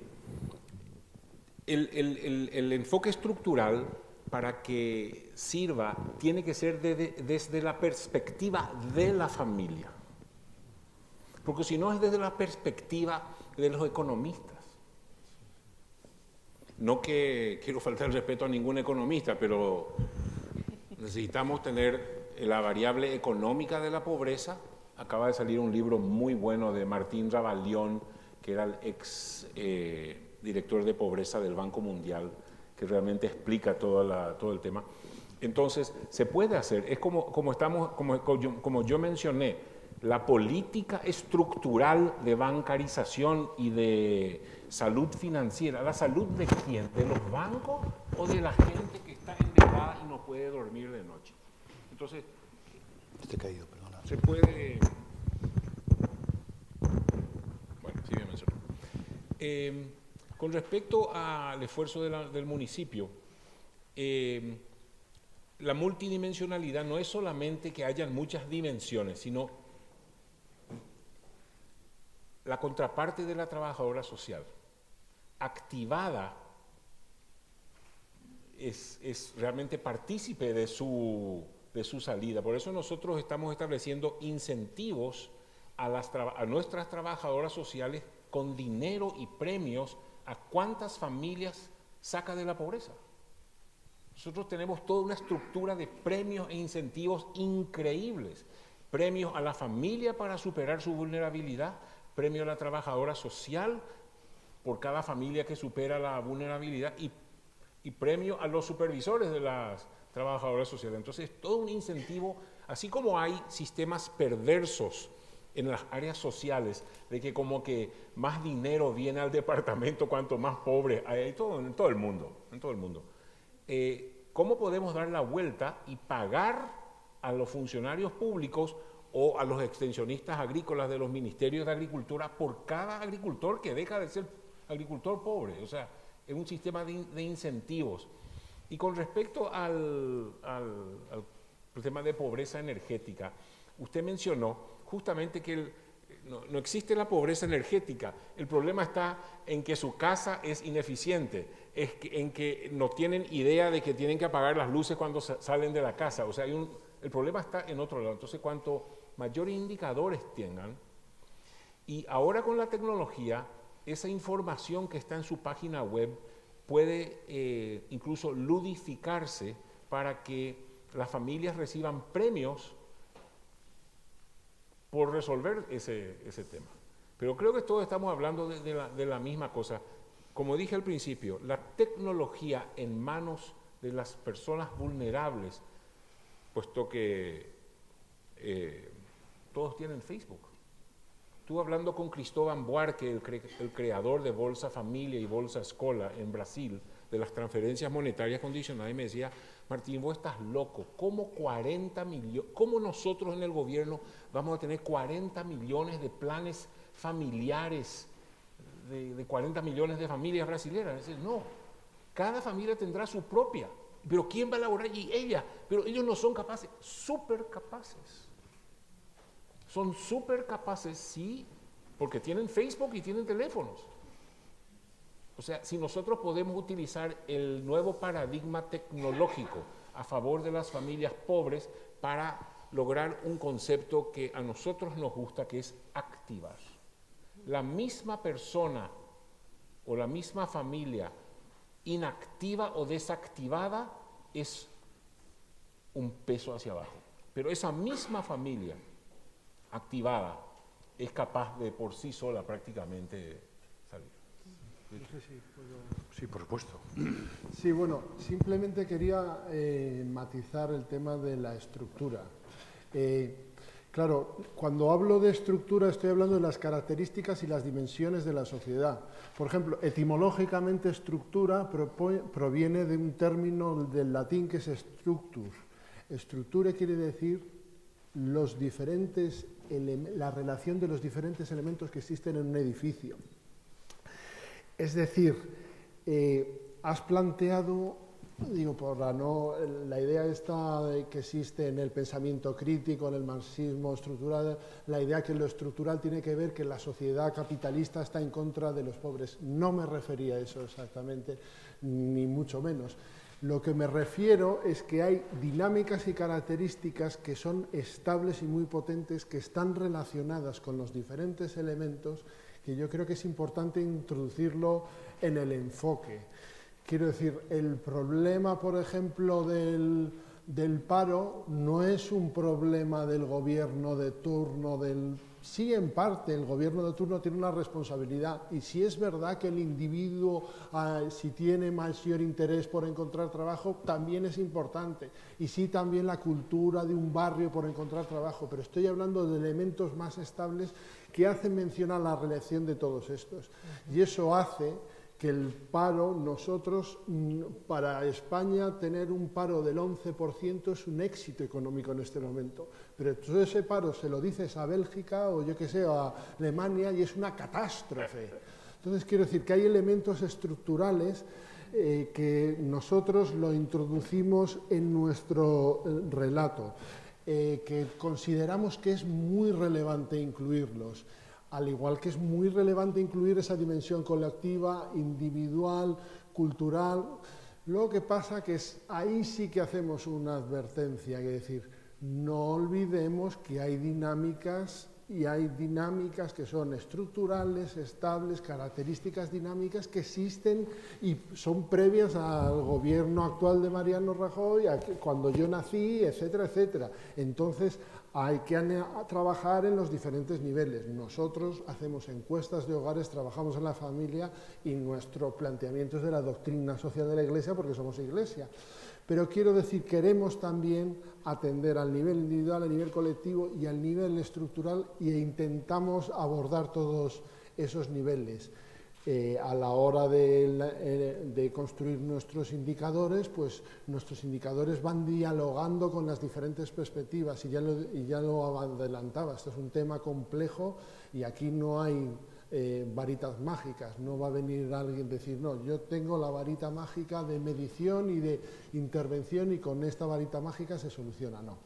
enfoque estructural, para que sirva, tiene que ser desde la perspectiva de la familia. Porque si no es desde la perspectiva de los economistas. No que quiero faltar el respeto a ningún economista, pero necesitamos tener la variable económica de la pobreza. Acaba de salir un libro muy bueno de Martín Ravalión, que era el ex director de pobreza del Banco Mundial, que realmente explica todo el tema. Entonces, se puede hacer, es como yo mencioné, la política estructural de bancarización y de salud financiera. ¿La salud de quién? ¿De los bancos o de la gente que está endeudada y no puede dormir de noche? Entonces, Te he caído, perdona. se puede... Bueno, sí me mencionó. Con respecto al esfuerzo del municipio, la multidimensionalidad no es solamente que hayan muchas dimensiones, sino la contraparte de la trabajadora social, activada, es realmente partícipe de su salida. Por eso nosotros estamos estableciendo incentivos a nuestras trabajadoras sociales con dinero y premios a cuántas familias saca de la pobreza. Nosotros tenemos toda una estructura de premios e incentivos increíbles. Premios a la familia para superar su vulnerabilidad, premio a la trabajadora social por cada familia que supera la vulnerabilidad y premio a los supervisores de las trabajadoras sociales. Entonces, todo un incentivo, así como hay sistemas perversos en las áreas sociales, de que como que más dinero viene al departamento cuanto más pobre hay en todo el mundo. ¿Cómo podemos dar la vuelta y pagar a los funcionarios públicos o a los extensionistas agrícolas de los ministerios de agricultura por cada agricultor que deja de ser agricultor pobre? O sea, es un sistema de incentivos. Y con respecto al tema de pobreza energética, usted mencionó justamente que no existe la pobreza energética. El problema está en que su casa es ineficiente, en que no tienen idea de que tienen que apagar las luces cuando salen de la casa. O sea, el problema está en otro lado. Entonces, cuanto mayores indicadores tengan, y ahora con la tecnología, esa información que está en su página web puede incluso ludificarse para que las familias reciban premios por resolver ese tema. Pero creo que todos estamos hablando de la misma cosa. Como dije al principio, la tecnología en manos de las personas vulnerables, puesto que todos tienen Facebook. Estuve hablando con Cristóbal Buarque, el creador de Bolsa Familia y Bolsa Escola en Brasil, de las transferencias monetarias condicionadas, y me decía: Martín, vos estás loco, ¿cómo nosotros en el gobierno vamos a tener 40 millones de planes familiares de 40 millones de familias brasileñas? Es decir, no, cada familia tendrá su propia, pero ¿quién va a elaborar? Y ella, pero ellos no son capaces, súper capaces. Son súper capaces, sí, porque tienen Facebook y tienen teléfonos. O sea, si nosotros podemos utilizar el nuevo paradigma tecnológico a favor de las familias pobres para lograr un concepto que a nosotros nos gusta, que es activar. La misma persona o la misma familia inactiva o desactivada es un peso hacia abajo. Pero esa misma familia activada es capaz de por sí sola prácticamente salir. No sé si puedo... Sí, por supuesto. Sí, bueno, simplemente quería matizar el tema de la estructura. Claro, cuando hablo de estructura estoy hablando de las características y las dimensiones de la sociedad. Por ejemplo, etimológicamente estructura proviene de un término del latín que es structus. Structure quiere decir la relación de los diferentes elementos que existen en un edificio. Es decir, has planteado digo, la idea esta de que existe en el pensamiento crítico, en el marxismo estructural, la idea que lo estructural tiene que ver que la sociedad capitalista está en contra de los pobres. No me refería a eso exactamente, ni mucho menos. Lo que me refiero es que hay dinámicas y características que son estables y muy potentes, que están relacionadas con los diferentes elementos, que yo creo que es importante introducirlo en el enfoque. Quiero decir, el problema, por ejemplo, del paro no es un problema del gobierno de turno, sí, en parte, el gobierno de turno tiene una responsabilidad, y sí es verdad que el individuo, si tiene mayor interés por encontrar trabajo, también es importante, y sí también la cultura de un barrio por encontrar trabajo, pero estoy hablando de elementos más estables que hacen mención a la relación de todos estos, y eso hace que el paro, nosotros, para España, tener un paro del 11% es un éxito económico en este momento. Pero todo ese paro se lo dices a Bélgica o yo que sé, a Alemania y es una catástrofe. Entonces, quiero decir que hay elementos estructurales que nosotros lo introducimos en nuestro relato, que consideramos que es muy relevante incluirlos. Al igual que es muy relevante incluir esa dimensión colectiva, individual, cultural. Lo que pasa que ahí sí que hacemos una advertencia, es decir, no olvidemos que hay dinámicas y hay dinámicas que son estructurales, estables, características dinámicas que existen y son previas al gobierno actual de Mariano Rajoy, cuando yo nací, etcétera, etcétera. Entonces, hay que trabajar en los diferentes niveles. Nosotros hacemos encuestas de hogares, trabajamos en la familia y nuestro planteamiento es de la doctrina social de la Iglesia porque somos Iglesia. Pero quiero decir, queremos también atender al nivel individual, al nivel colectivo y al nivel estructural e intentamos abordar todos esos niveles. A la hora de construir nuestros indicadores, pues nuestros indicadores van dialogando con las diferentes perspectivas y ya lo adelantaba, esto es un tema complejo y aquí no hay varitas mágicas, no va a venir alguien a decir, no, yo tengo la varita mágica de medición y de intervención y con esta varita mágica se soluciona, no.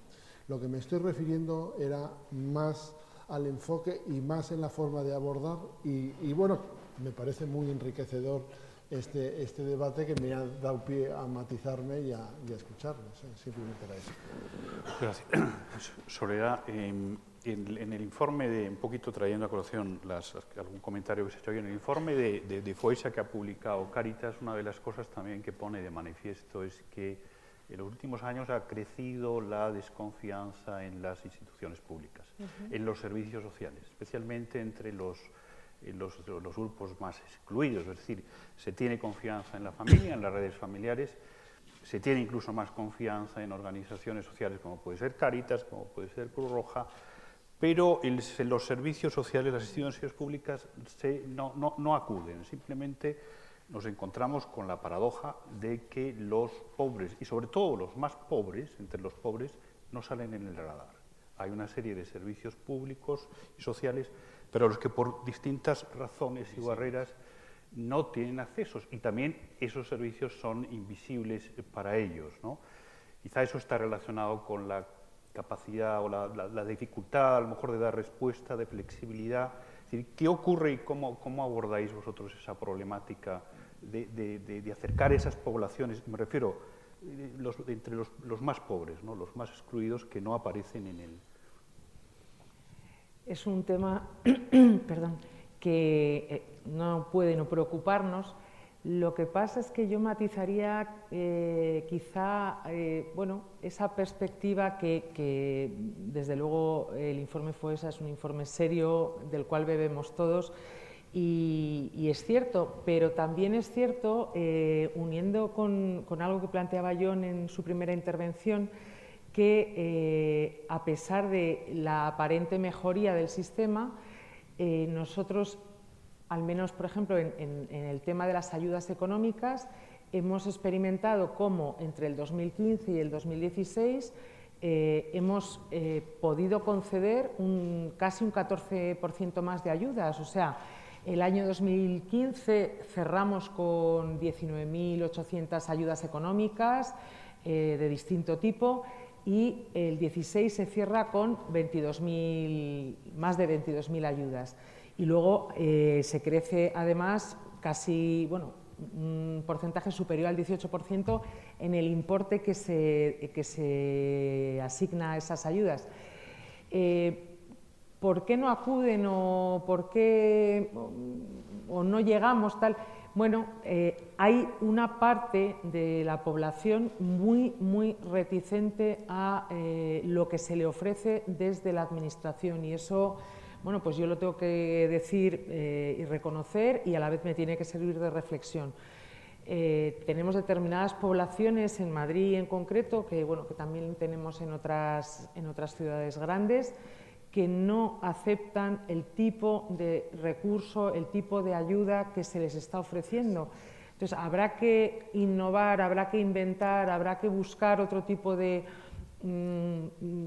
Lo que me estoy refiriendo era más al enfoque y más en la forma de abordar y bueno, me parece muy enriquecedor este debate que me ha dado pie a matizarme y a escucharme, simplemente era eso. Gracias. Soledad, en el informe, un poquito trayendo a colación algún comentario que se ha hecho hoy, en el informe de FOESA que ha publicado Cáritas, una de las cosas también que pone de manifiesto es que en los últimos años ha crecido la desconfianza en las instituciones públicas, en los servicios sociales, especialmente entre los grupos más excluidos, es decir, se tiene confianza en la familia, en las redes familiares, se tiene incluso más confianza en organizaciones sociales como puede ser Cáritas, como puede ser Cruz Roja, pero los servicios sociales, las instituciones públicas no acuden, simplemente nos encontramos con la paradoja de que los pobres, y sobre todo los más pobres, entre los pobres, no salen en el radar. Hay una serie de servicios públicos y sociales, pero a los que por distintas razones y barreras no tienen accesos, y también esos servicios son invisibles para ellos, ¿no? Quizá eso está relacionado con la capacidad o la dificultad, a lo mejor, de dar respuesta, de flexibilidad. Es decir, ¿qué ocurre y cómo abordáis vosotros esa problemática de acercar esas poblaciones? Me refiero entre los más pobres, ¿no? Los más excluidos que no aparecen en el... Es un tema perdón, que no puede no preocuparnos. Lo que pasa es que yo matizaría quizá bueno, esa perspectiva que desde luego el informe FOESA es un informe serio del cual bebemos todos y es cierto, pero también es cierto, uniendo con algo que planteaba Jon en su primera intervención, que a pesar de la aparente mejoría del sistema, nosotros, al menos por ejemplo en el tema de las ayudas económicas, hemos experimentado cómo entre el 2015 y el 2016 hemos podido conceder casi un 14% más de ayudas, o sea, El año 2015 cerramos con 19.800 ayudas económicas de distinto tipo y el 16 se cierra con más de 22.000 ayudas. Y luego se crece además casi, bueno, un porcentaje superior al 18% en el importe que se asigna a esas ayudas. ¿Por qué no acuden o por qué o no llegamos tal? Bueno, hay una parte de la población muy reticente a lo que se le ofrece desde la administración y eso, bueno, pues yo lo tengo que decir y reconocer y a la vez me tiene que servir de reflexión. Tenemos determinadas poblaciones en Madrid en concreto, que, bueno, que también tenemos en otras ciudades grandes, que no aceptan el tipo de recurso, el tipo de ayuda que se les está ofreciendo. Entonces, habrá que innovar, habrá que inventar, habrá que buscar otro tipo de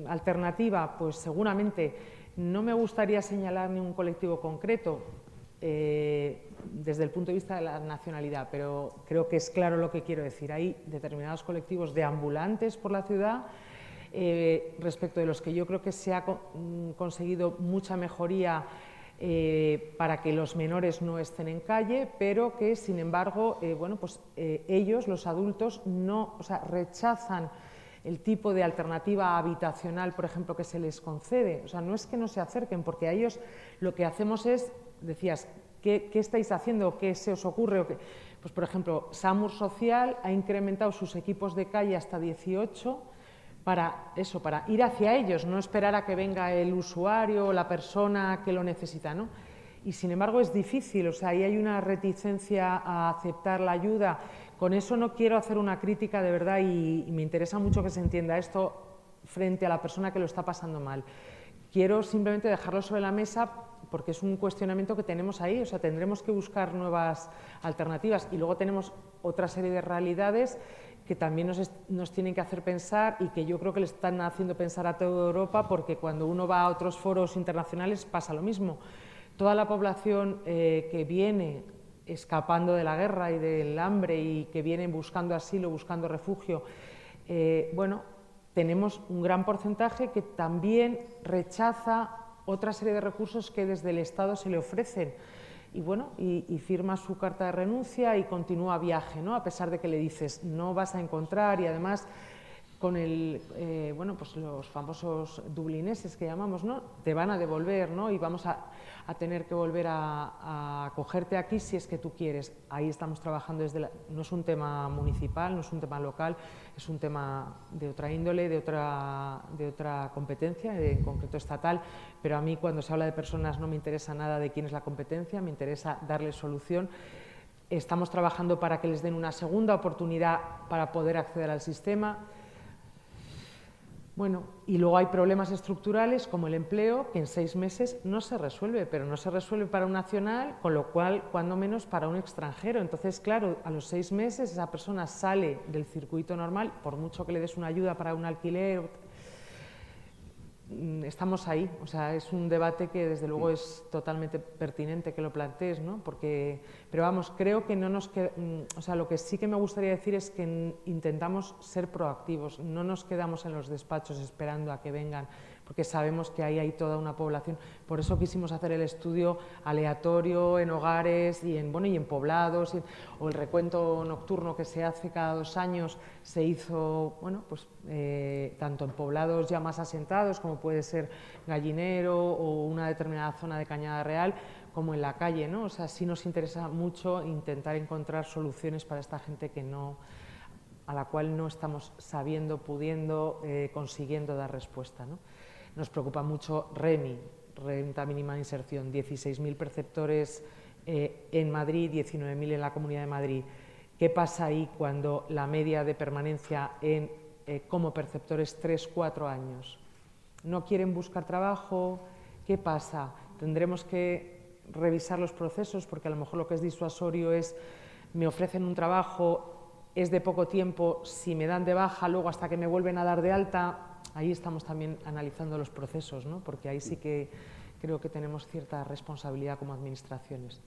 alternativa. Pues seguramente no me gustaría señalar ningún colectivo concreto desde el punto de vista de la nacionalidad, pero creo que es claro lo que quiero decir. Hay determinados colectivos deambulantes por la ciudad respecto de los que yo creo que se ha conseguido mucha mejoría para que los menores no estén en calle, pero que sin embargo bueno, pues, ellos, los adultos, no, o sea, rechazan el tipo de alternativa habitacional, por ejemplo, que se les concede. O sea, no es que no se acerquen, porque a ellos lo que hacemos es, decías, ¿qué estáis haciendo? ¿Qué se os ocurre? Pues, por ejemplo, SAMUR Social ha incrementado sus equipos de calle hasta 18 para eso, para ir hacia ellos, no esperar a que venga el usuario o la persona que lo necesita, ¿no? Y sin embargo es difícil, o sea, ahí hay una reticencia a aceptar la ayuda. Con eso no quiero hacer una crítica de verdad y me interesa mucho que se entienda esto frente a la persona que lo está pasando mal. Quiero simplemente dejarlo sobre la mesa porque es un cuestionamiento que tenemos ahí, o sea, tendremos que buscar nuevas alternativas y luego tenemos otra serie de realidades que también nos tienen que hacer pensar y que yo creo que le están haciendo pensar a toda Europa, porque cuando uno va a otros foros internacionales pasa lo mismo. Toda la población que viene escapando de la guerra y del hambre y que viene buscando asilo, buscando refugio, bueno, tenemos un gran porcentaje que también rechaza otra serie de recursos que desde el Estado se le ofrecen. Y bueno, y firma su carta de renuncia y continúa viaje, ¿no? A pesar de que le dices no vas a encontrar y además con bueno, pues los famosos dublineses que llamamos, ¿no? Te van a devolver, ¿no? Y vamos a tener que volver a acogerte aquí si es que tú quieres. Ahí estamos trabajando no es un tema municipal, no es un tema local, es un tema de otra índole, de otra competencia, en concreto estatal, pero a mí cuando se habla de personas no me interesa nada de quién es la competencia, me interesa darles solución. Estamos trabajando para que les den una segunda oportunidad para poder acceder al sistema. Bueno, y luego hay problemas estructurales como el empleo, que en 6 meses no se resuelve, pero no se resuelve para un nacional, con lo cual, cuando menos, para un extranjero. Entonces, claro, a los 6 meses esa persona sale del circuito normal, por mucho que le des una ayuda para un alquiler. Estamos ahí, o sea, es un debate que desde luego es totalmente pertinente que lo plantees, ¿no? Pero vamos, creo que no nos queda, o sea, lo que sí que me gustaría decir es que intentamos ser proactivos, no nos quedamos en los despachos esperando a que vengan, porque sabemos que ahí hay toda una población. Por eso quisimos hacer el estudio aleatorio en hogares y en poblados, o el recuento nocturno que se hace cada 2 años, se hizo, bueno, pues tanto en poblados ya más asentados, como puede ser Gallinero o una determinada zona de Cañada Real, como en la calle, ¿no? O sea, sí nos interesa mucho intentar encontrar soluciones para esta gente a la cual no estamos sabiendo, pudiendo, consiguiendo dar respuesta, ¿no? Nos preocupa mucho REMI, Renta Mínima de Inserción, 16.000 perceptores en Madrid, 19.000 en la Comunidad de Madrid. ¿Qué pasa ahí cuando la media de permanencia como perceptores 3-4 años? ¿No quieren buscar trabajo? ¿Qué pasa? Tendremos que revisar los procesos porque a lo mejor lo que es disuasorio es me ofrecen un trabajo, es de poco tiempo, si me dan de baja, luego hasta que me vuelven a dar de alta. Ahí estamos también analizando los procesos, ¿no? Porque ahí sí que creo que tenemos cierta responsabilidad como administraciones.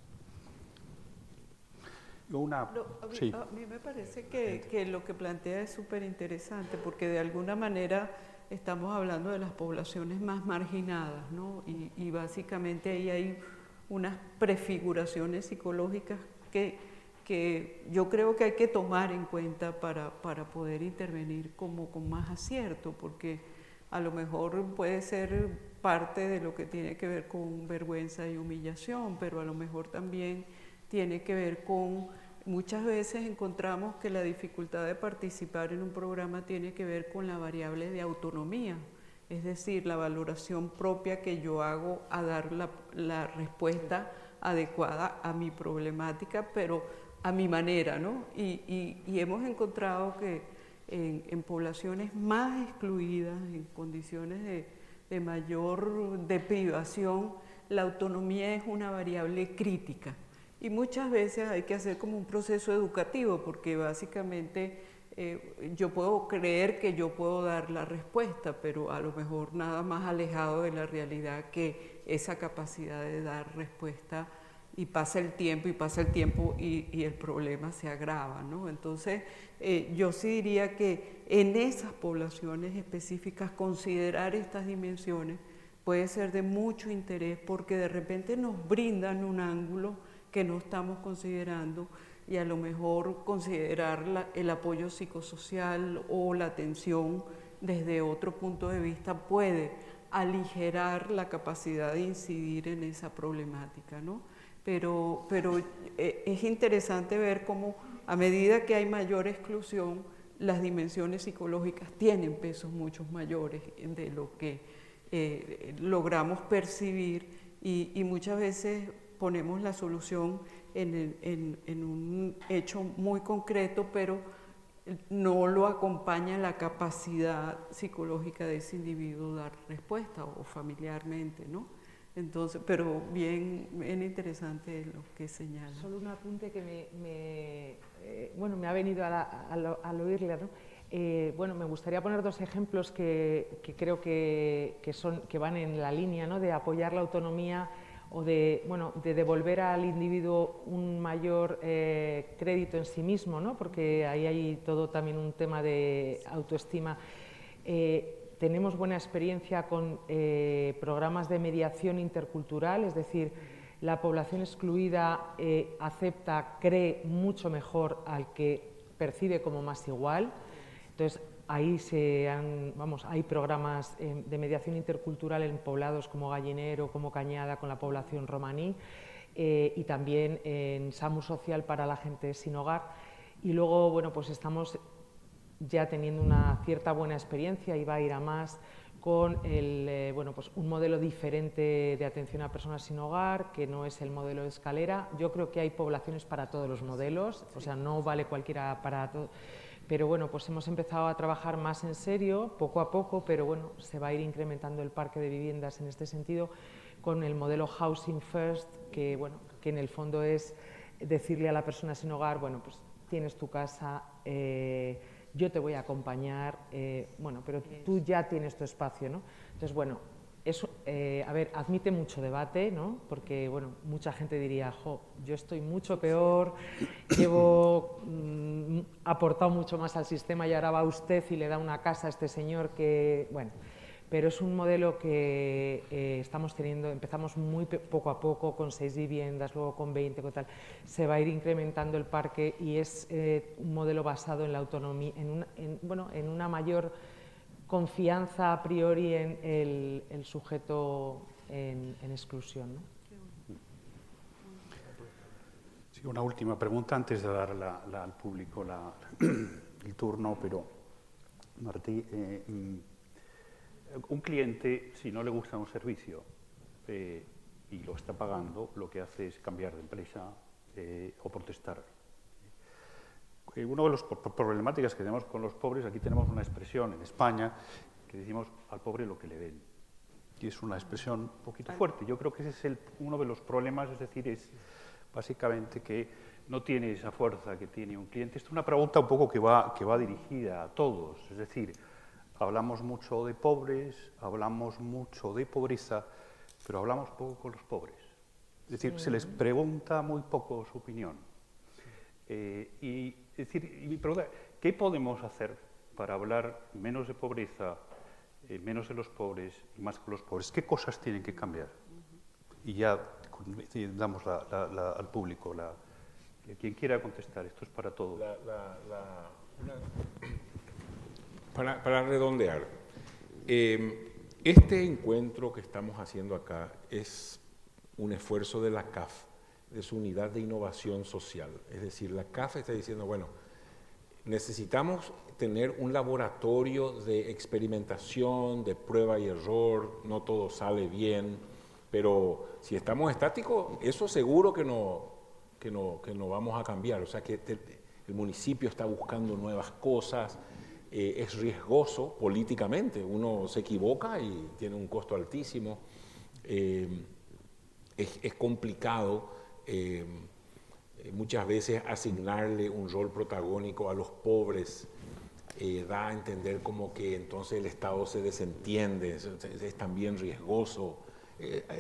Sí. A mí me parece que lo que plantea es súper interesante, porque de alguna manera estamos hablando de las poblaciones más marginadas, ¿no? Y básicamente ahí hay unas prefiguraciones psicológicas que yo creo que hay que tomar en cuenta para poder intervenir como con más acierto, porque a lo mejor puede ser parte de lo que tiene que ver con vergüenza y humillación, pero a lo mejor también tiene que ver con, muchas veces encontramos que la dificultad de participar en un programa tiene que ver con la variable de autonomía, es decir, la valoración propia que yo hago a dar la respuesta adecuada a mi problemática, pero a mi manera, ¿no? Y hemos encontrado que en poblaciones más excluidas, en condiciones de mayor deprivación, la autonomía es una variable crítica. Y muchas veces hay que hacer como un proceso educativo, porque básicamente yo puedo creer que yo puedo dar la respuesta, pero a lo mejor nada más alejado de la realidad que esa capacidad de dar respuesta, y pasa el tiempo y el problema se agrava, ¿no? Entonces, yo sí diría que en esas poblaciones específicas considerar estas dimensiones puede ser de mucho interés, porque de repente nos brindan un ángulo que no estamos considerando, y a lo mejor considerar el apoyo psicosocial o la atención desde otro punto de vista puede aligerar la capacidad de incidir en esa problemática, ¿no? Pero es interesante ver cómo a medida que hay mayor exclusión, las dimensiones psicológicas tienen pesos mucho mayores de lo que logramos percibir, y muchas veces ponemos la solución en un hecho muy concreto, pero no lo acompaña la capacidad psicológica de ese individuo dar respuesta, o familiarmente, ¿no? Entonces, pero bien interesante lo que señala. Solo un apunte que me ha venido al oírle, ¿no? Bueno, me gustaría poner dos ejemplos que creo que van en la línea, ¿no?, de apoyar la autonomía o de devolver al individuo un mayor crédito en sí mismo, ¿no?, porque ahí hay todo también un tema de autoestima. Tenemos buena experiencia con programas de mediación intercultural, es decir, la población excluida acepta, cree mucho mejor al que percibe como más igual. Entonces, ahí hay programas de mediación intercultural en poblados como Gallinero, como Cañada, con la población romaní, y también en SAMU Social para la gente sin hogar. Y luego, bueno, pues estamos ya teniendo una cierta buena experiencia, y va a ir a más, con un modelo diferente de atención a personas sin hogar, que no es el modelo de escalera. Yo creo que hay poblaciones para todos los modelos, o sea, no vale cualquiera para todo, pero bueno, pues hemos empezado a trabajar más en serio, poco a poco, pero bueno, se va a ir incrementando el parque de viviendas en este sentido, con el modelo Housing First, que en el fondo es decirle a la persona sin hogar, bueno, pues tienes tu casa, yo te voy a acompañar, pero tú ya tienes tu espacio, ¿no? Entonces, bueno, eso, admite mucho debate, ¿no? Porque, bueno, mucha gente diría, yo estoy mucho peor, llevo aportado mucho más al sistema y ahora va usted y le da una casa a este señor que, bueno, pero es un modelo que estamos teniendo, empezamos muy poco a poco, con 6 viviendas, luego con 20, con tal, se va a ir incrementando el parque, y es un modelo basado en la autonomía, en una mayor confianza a priori en el sujeto en exclusión, ¿no? Sí, una última pregunta antes de dar al público el turno, pero Martí, un cliente, si no le gusta un servicio y lo está pagando, lo que hace es cambiar de empresa o protestar. Una de las problemáticas que tenemos con los pobres, aquí tenemos una expresión en España que decimos al pobre lo que le den. Y es una expresión un poquito fuerte. Yo creo que ese es uno de los problemas, es decir, es básicamente que no tiene esa fuerza que tiene un cliente. Esta es una pregunta un poco que va dirigida a todos, es decir, hablamos mucho de pobres, hablamos mucho de pobreza, pero hablamos poco con los pobres. Es decir, se les pregunta muy poco su opinión. Mi pregunta, ¿qué podemos hacer para hablar menos de pobreza, menos de los pobres y más con los pobres? ¿Qué cosas tienen que cambiar? Y ya damos al público, quien quiera contestar, esto es para todos. Para redondear, este encuentro que estamos haciendo acá es un esfuerzo de la CAF, de su unidad de innovación social. Es decir, la CAF está diciendo, bueno, necesitamos tener un laboratorio de experimentación, de prueba y error, no todo sale bien, pero si estamos estáticos, eso seguro que no vamos a cambiar. O sea que el municipio está buscando nuevas cosas, es riesgoso políticamente, uno se equivoca y tiene un costo altísimo, es complicado muchas veces asignarle un rol protagónico a los pobres, da a entender como que entonces el Estado se desentiende, es también riesgoso,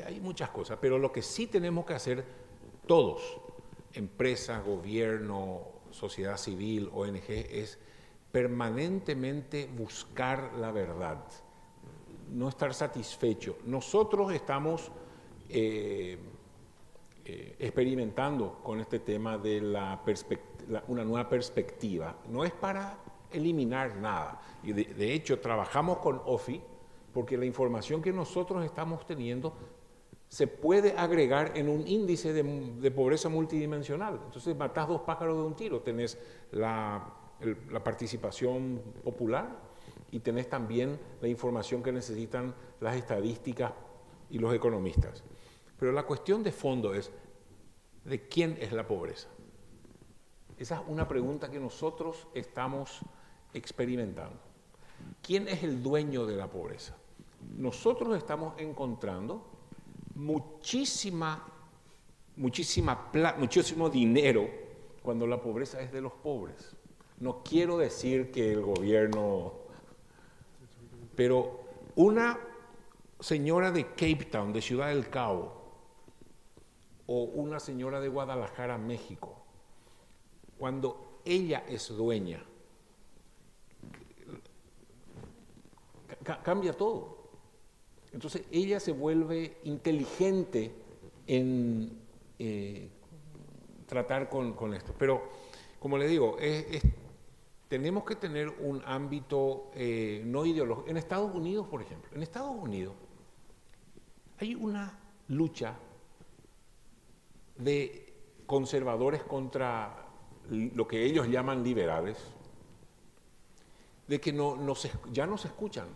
hay muchas cosas, pero lo que sí tenemos que hacer todos, empresas, gobierno, sociedad civil, ONG, es permanentemente buscar la verdad, no estar satisfecho. Nosotros estamos experimentando con este tema de una nueva perspectiva. No es para eliminar nada. Y de hecho, trabajamos con OFI porque la información que nosotros estamos teniendo se puede agregar en un índice de pobreza multidimensional. Entonces, matás dos pájaros de un tiro. Tenés la participación popular y tenés también la información que necesitan las estadísticas y los economistas. Pero la cuestión de fondo es, ¿de quién es la pobreza? Esa es una pregunta que nosotros estamos experimentando. ¿Quién es el dueño de la pobreza? Nosotros estamos encontrando muchísimo dinero cuando la pobreza es de los pobres. No quiero decir que el gobierno, pero una señora de Cape Town, de Ciudad del Cabo, o una señora de Guadalajara, México, cuando ella es dueña, cambia todo. Entonces ella se vuelve inteligente en tratar con esto. Pero, como le digo, tenemos que tener un ámbito no ideológico. En Estados Unidos, por ejemplo, en Estados Unidos hay una lucha de conservadores contra lo que ellos llaman liberales, de que ya no se escuchan.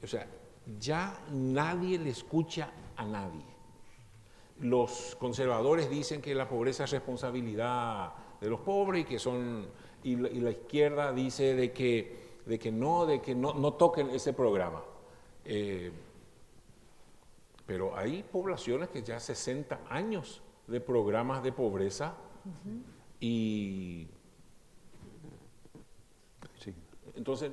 O sea, ya nadie le escucha a nadie. Los conservadores dicen que la pobreza es responsabilidad de los pobres y la izquierda dice de que no toquen ese programa. Pero hay poblaciones que ya 60 años de programas de pobreza y Sí. Entonces,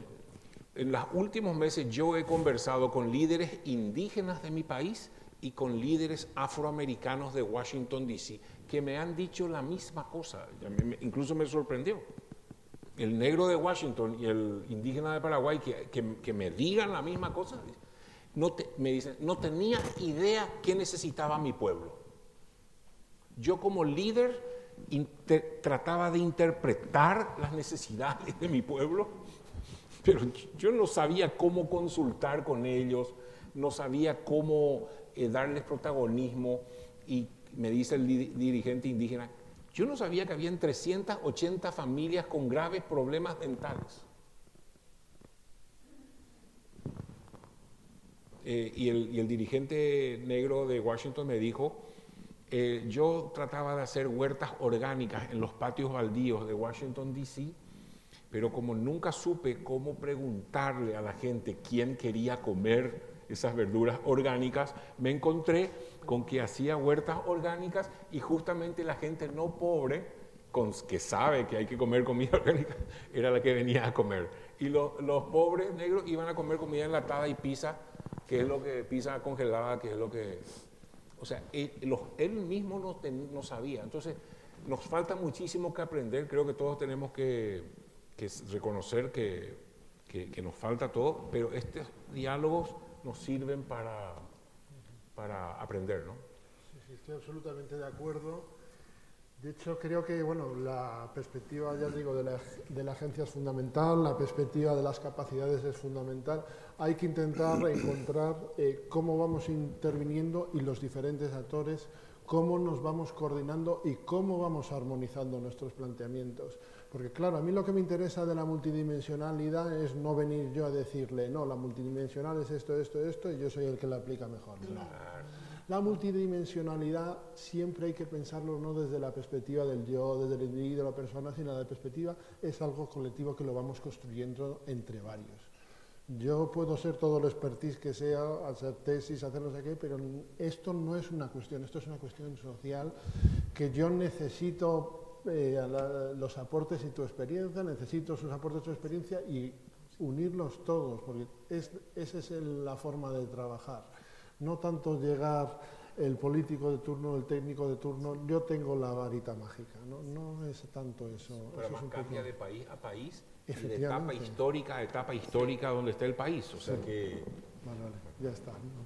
en los últimos meses yo he conversado con líderes indígenas de mi país y con líderes afroamericanos de Washington, D.C., que me han dicho la misma cosa. Incluso me sorprendió. El negro de Washington y el indígena de Paraguay que me digan la misma cosa. Me dicen, no tenía idea qué necesitaba mi pueblo. Yo como líder trataba de interpretar las necesidades de mi pueblo, pero yo no sabía cómo consultar con ellos, no sabía cómo darles protagonismo. Y me dice el dirigente indígena, yo no sabía que habían 380 familias con graves problemas dentales. Y el dirigente negro de Washington me dijo, yo trataba de hacer huertas orgánicas en los patios baldíos de Washington, D.C., pero como nunca supe cómo preguntarle a la gente quién quería comer esas verduras orgánicas, me encontré con que hacía huertas orgánicas y justamente la gente no pobre, que sabe que hay que comer comida orgánica, era la que venía a comer. Y los pobres negros iban a comer comida enlatada y pizza qué es lo que pizza congelada, qué es lo que... O sea, él mismo no sabía. Entonces, nos falta muchísimo que aprender. Creo que todos tenemos que reconocer que nos falta todo, pero estos diálogos nos sirven para aprender, ¿no? Sí, estoy absolutamente de acuerdo. De hecho, creo que bueno, la perspectiva, ya digo, de la agencia es fundamental, la perspectiva de las capacidades es fundamental. Hay que intentar encontrar cómo vamos interviniendo y los diferentes actores, cómo nos vamos coordinando y cómo vamos armonizando nuestros planteamientos. Porque claro, a mí lo que me interesa de la multidimensionalidad es no venir yo a decirle, no, la multidimensional es esto, esto, esto, y yo soy el que la aplica mejor. No. La multidimensionalidad siempre hay que pensarlo no desde la perspectiva del yo, desde el individuo, de la persona, sino la perspectiva es algo colectivo que lo vamos construyendo entre varios. Yo puedo ser todo el expertise que sea, hacer tesis, hacer no sé qué, pero esto no es una cuestión, esto es una cuestión social que yo necesito los aportes y tu experiencia, necesito sus aportes y tu experiencia y unirlos todos, porque esa es la forma de trabajar. No tanto llegar el político de turno, el técnico de turno, yo tengo la varita mágica, no es tanto eso. Pero eso más es cambia de país a país, y de efectivamente, etapa histórica donde está el país, o sea que... Vale, ya está. ¿no?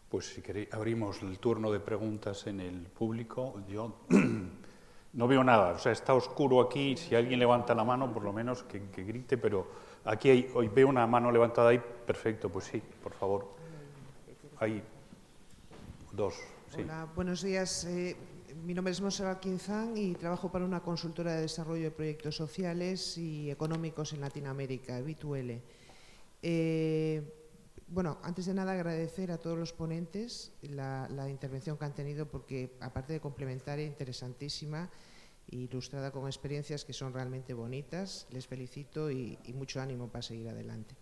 Pues si queréis, abrimos el turno de preguntas en el público. Yo no veo nada, o sea, está oscuro aquí. Si alguien levanta la mano, por lo menos que grite, pero aquí hoy veo una mano levantada ahí. Perfecto, pues sí, por favor. Hay dos. Sí. Hola, buenos días. Mi nombre es Monserrat Quinzán y trabajo para una consultora de desarrollo de proyectos sociales y económicos en Latinoamérica, B2L. Bueno, antes de nada agradecer a todos los ponentes la intervención que han tenido porque, aparte de complementaria, interesantísima e ilustrada con experiencias que son realmente bonitas. Les felicito y mucho ánimo para seguir adelante.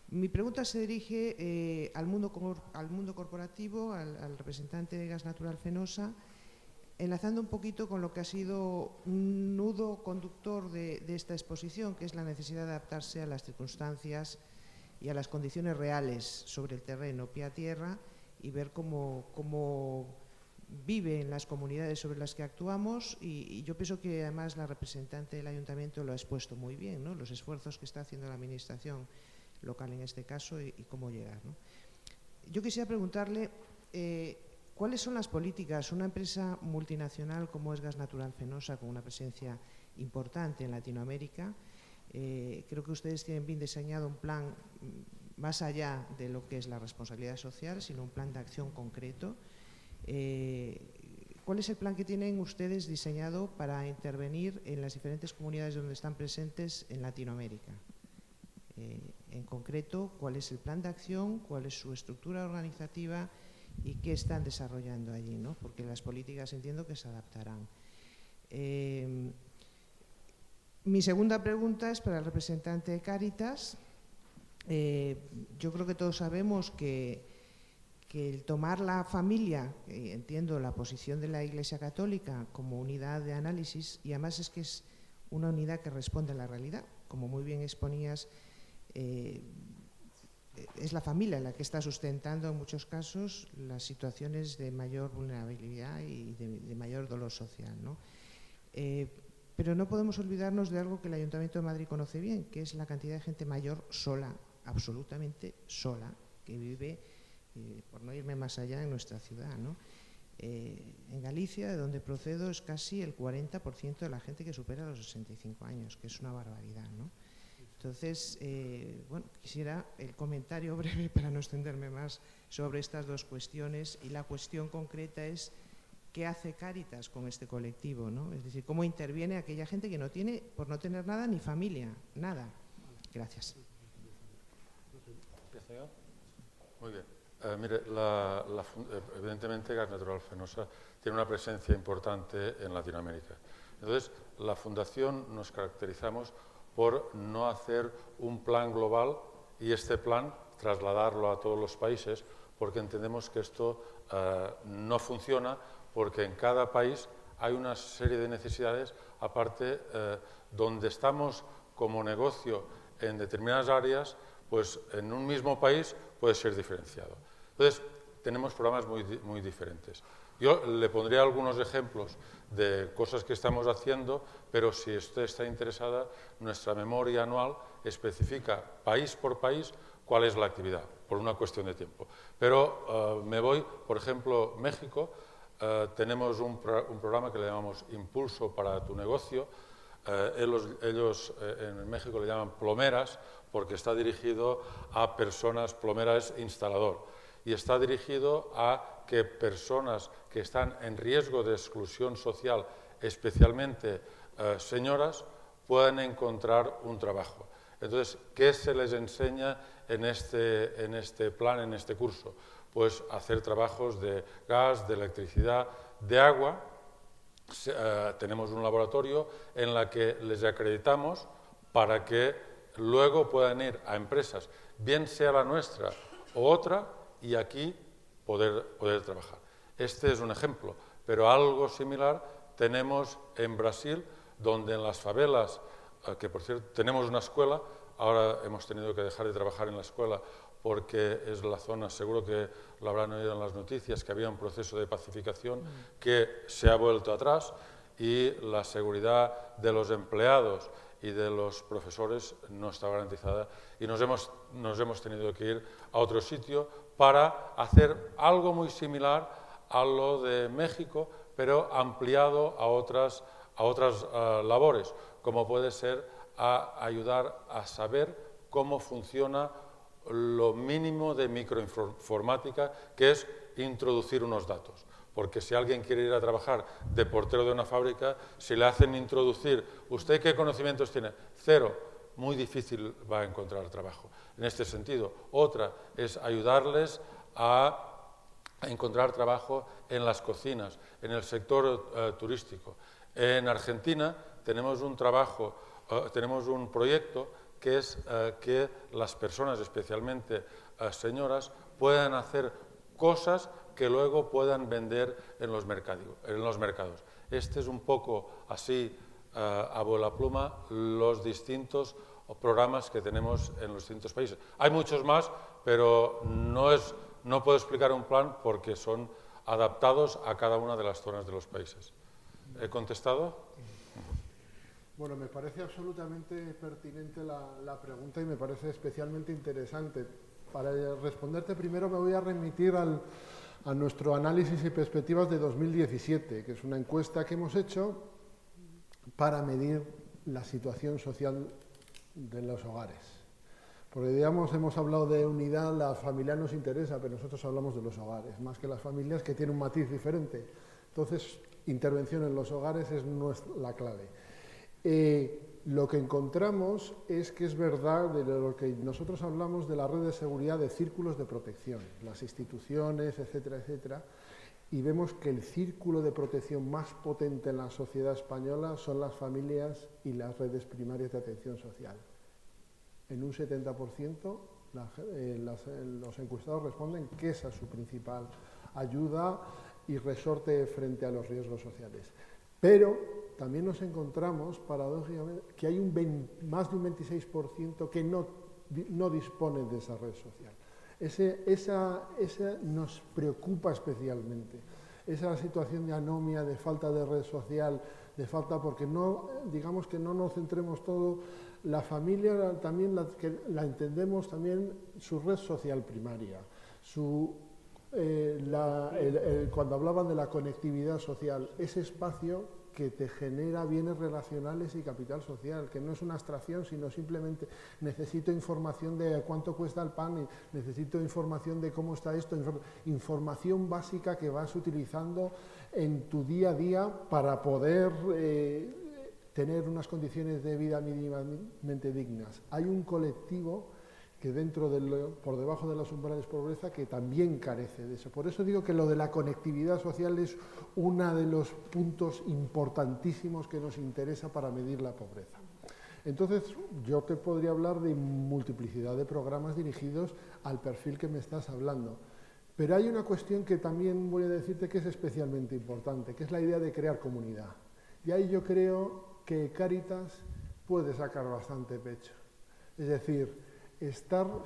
Mi pregunta se dirige al mundo corporativo, al representante de Gas Natural Fenosa, enlazando un poquito con lo que ha sido un nudo conductor de esta exposición, que es la necesidad de adaptarse a las circunstancias y a las condiciones reales sobre el terreno, pie a tierra, y ver cómo viven las comunidades sobre las que actuamos. Y yo pienso que además la representante del ayuntamiento lo ha expuesto muy bien, ¿no? Los esfuerzos que está haciendo la administración local en este caso y cómo llegar, ¿no? Yo quisiera preguntarle ¿cuáles son las políticas? Una empresa multinacional como es Gas Natural Fenosa, con una presencia importante en Latinoamérica, creo que ustedes tienen bien diseñado un plan más allá de lo que es la responsabilidad social, sino un plan de acción concreto. ¿Cuál es el plan que tienen ustedes diseñado para intervenir en las diferentes comunidades donde están presentes en Latinoamérica? En concreto, ¿cuál es el plan de acción? ¿Cuál es su estructura organizativa? ¿Y qué están desarrollando allí, ¿no? Porque las políticas entiendo que se adaptarán. Mi segunda pregunta es para el representante de Cáritas. Yo creo que todos sabemos que el tomar la familia, entiendo la posición de la Iglesia Católica como unidad de análisis, y además es que es una unidad que responde a la realidad, como muy bien exponías, es la familia la que está sustentando en muchos casos las situaciones de mayor vulnerabilidad y de mayor dolor social, ¿no? Pero no podemos olvidarnos de algo que el Ayuntamiento de Madrid conoce bien, que es la cantidad de gente mayor sola, absolutamente sola, que vive, por no irme más allá, en nuestra ciudad, ¿no? En Galicia, de donde procedo, es casi el 40% de la gente que supera los 65 años, que es una barbaridad, ¿no? Entonces, bueno, quisiera el comentario breve para no extenderme más sobre estas dos cuestiones, y la cuestión concreta es ¿qué hace Cáritas con este colectivo, ¿no? Es decir, ¿cómo interviene aquella gente que no tiene, por no tener nada, ni familia, nada? Gracias. Muy bien. Mire, evidentemente Gas Natural Fenosa tiene una presencia importante en Latinoamérica. Entonces, la Fundación nos caracterizamos por no hacer un plan global y este plan trasladarlo a todos los países, porque entendemos que esto no funciona, porque en cada país hay una serie de necesidades, aparte donde estamos como negocio en determinadas áreas, pues en un mismo país puede ser diferenciado. Entonces, tenemos programas muy diferentes. Yo le pondría algunos ejemplos de cosas que estamos haciendo, pero si usted está interesada, nuestra memoria anual especifica país por país cuál es la actividad, por una cuestión de tiempo. Pero me voy, por ejemplo, México, tenemos un programa que le llamamos Impulso para tu negocio. Ellos en México le llaman plomeras porque está dirigido a personas, plomera es instalador, y está dirigido a que personas que están en riesgo de exclusión social, especialmente señoras, puedan encontrar un trabajo. Entonces, ¿qué se les enseña en este plan, en este curso? Pues hacer trabajos de gas, de electricidad, de agua. Tenemos un laboratorio en la que les acreditamos para que luego puedan ir a empresas, bien sea la nuestra o otra, y aquí poder trabajar. Este es un ejemplo, pero algo similar tenemos en Brasil, donde en las favelas, que por cierto tenemos una escuela, ahora hemos tenido que dejar de trabajar en la escuela porque es la zona, seguro que lo habrán oído en las noticias, que había un proceso de pacificación que se ha vuelto atrás y la seguridad de los empleados y de los profesores no está garantizada y nos hemos tenido que ir a otro sitio para hacer algo muy similar a lo de México, pero ampliado a otras labores, como puede ser ayudar a saber cómo funciona lo mínimo de microinformática, que es introducir unos datos. Porque si alguien quiere ir a trabajar de portero de una fábrica, si le hacen introducir, ¿usted qué conocimientos tiene? Cero, muy difícil va a encontrar trabajo. En este sentido, otra es ayudarles a encontrar trabajo en las cocinas, en el sector turístico. En Argentina tenemos un proyecto que es que las personas, especialmente señoras, puedan hacer cosas que luego puedan vender en los mercados. Este es un poco así, a vuela pluma, los distintos programas que tenemos en los distintos países. Hay muchos más, pero no puedo explicar un plan porque son adaptados a cada una de las zonas de los países. ¿He contestado? Bueno, me parece absolutamente pertinente la pregunta y me parece especialmente interesante. Para responderte primero me voy a remitir a nuestro análisis y perspectivas de 2017, que es una encuesta que hemos hecho para medir la situación social de los hogares. Porque digamos, hemos hablado de unidad, la familia nos interesa, pero nosotros hablamos de los hogares, más que las familias, que tienen un matiz diferente. Entonces, intervención en los hogares es la clave. Lo que encontramos es que es verdad de lo que nosotros hablamos de la red de seguridad de círculos de protección, las instituciones, etcétera, etcétera, y vemos que el círculo de protección más potente en la sociedad española son las familias y las redes primarias de atención social. En un 70% los encuestados responden que esa es su principal ayuda y resorte frente a los riesgos sociales. Pero también nos encontramos, paradójicamente, que hay más de un 26% que no disponen de esa red social. Esa nos preocupa especialmente. Esa situación de anomia, de falta de red social, de falta, porque digamos que no nos centremos todo. La familia también la entendemos también su red social primaria, cuando hablaban de la conectividad social, ese espacio que te genera bienes relacionales y capital social, que no es una abstracción, sino simplemente necesito información de cuánto cuesta el pan, y necesito información de cómo está esto, información básica que vas utilizando en tu día a día para poder tener unas condiciones de vida mínimamente dignas. Hay un colectivo que por debajo de los umbrales de pobreza, que también carece de eso. Por eso digo que lo de la conectividad social es uno de los puntos importantísimos que nos interesa para medir la pobreza. Entonces, yo te podría hablar de multiplicidad de programas dirigidos al perfil que me estás hablando. Pero hay una cuestión que también voy a decirte que es especialmente importante, que es la idea de crear comunidad. Y ahí yo creo que Cáritas puede sacar bastante pecho. Es decir,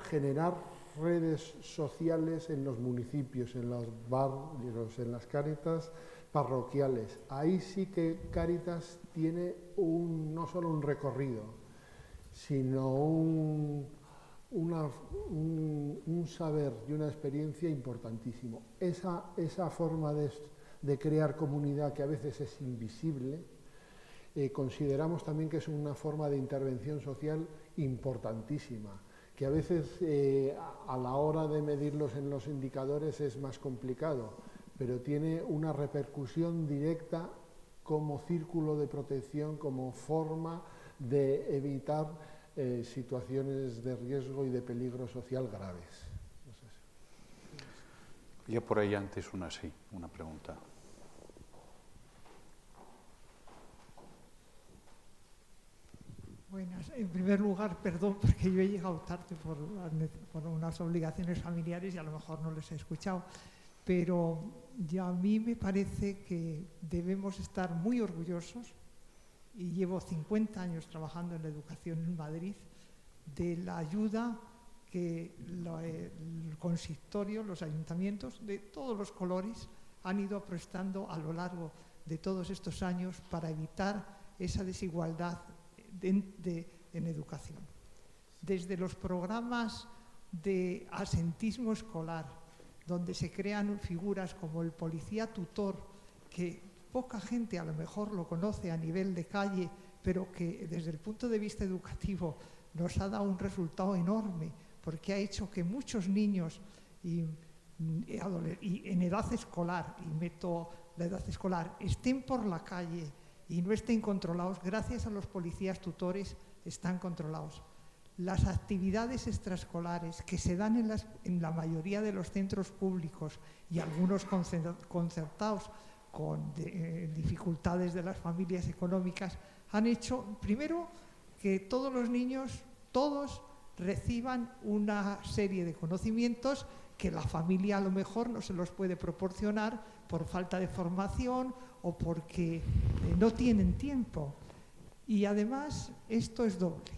generar redes sociales en los municipios, en los barrios, en las Cáritas parroquiales. Ahí sí que Cáritas tiene no solo un recorrido, sino un saber y una experiencia importantísimo. Esa forma de crear comunidad, que a veces es invisible, consideramos también que es una forma de intervención social importantísima, que a veces a la hora de medirlos en los indicadores es más complicado, pero tiene una repercusión directa como círculo de protección, como forma de evitar situaciones de riesgo y de peligro social graves. Ya por ahí antes una pregunta. Buenas. En primer lugar, perdón, porque yo he llegado tarde por unas obligaciones familiares y a lo mejor no les he escuchado, pero ya a mí me parece que debemos estar muy orgullosos, y llevo 50 años trabajando en la educación en Madrid, de la ayuda que el consistorio, los ayuntamientos de todos los colores han ido prestando a lo largo de todos estos años para evitar esa desigualdad en educación. Desde los programas de asentismo escolar, donde se crean figuras como el policía tutor, que poca gente a lo mejor lo conoce a nivel de calle, pero que desde el punto de vista educativo nos ha dado un resultado enorme, porque ha hecho que muchos niños y en edad escolar, y meto la edad escolar, estén por la calle y no estén controlados. Gracias a los policías tutores están controlados. Las actividades extraescolares que se dan en la mayoría de los centros públicos y algunos concertados con dificultades de las familias económicas han hecho, primero, que todos los niños, todos, reciban una serie de conocimientos que la familia a lo mejor no se los puede proporcionar por falta de formación o porque no tienen tiempo. Y además esto es doble,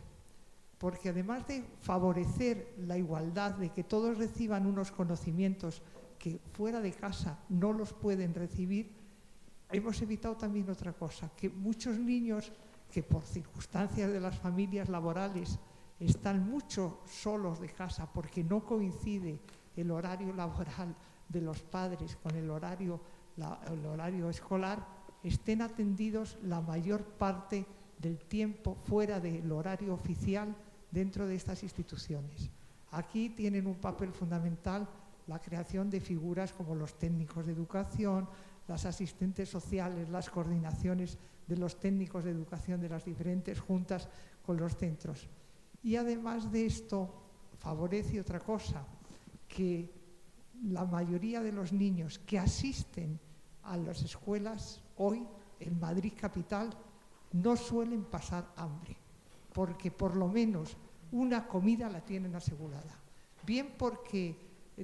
porque además de favorecer la igualdad, de que todos reciban unos conocimientos que fuera de casa no los pueden recibir, hemos evitado también otra cosa, que muchos niños que por circunstancias de las familias laborales están mucho solos de casa porque no coincide el horario laboral de los padres con el horario escolar, estén atendidos la mayor parte del tiempo fuera del horario oficial dentro de estas instituciones. Aquí tienen un papel fundamental la creación de figuras como los técnicos de educación, las asistentes sociales, las coordinaciones de los técnicos de educación de las diferentes juntas con los centros. Y además de esto, favorece otra cosa, que la mayoría de los niños que asisten a las escuelas hoy en Madrid capital no suelen pasar hambre, porque por lo menos una comida la tienen asegurada, bien porque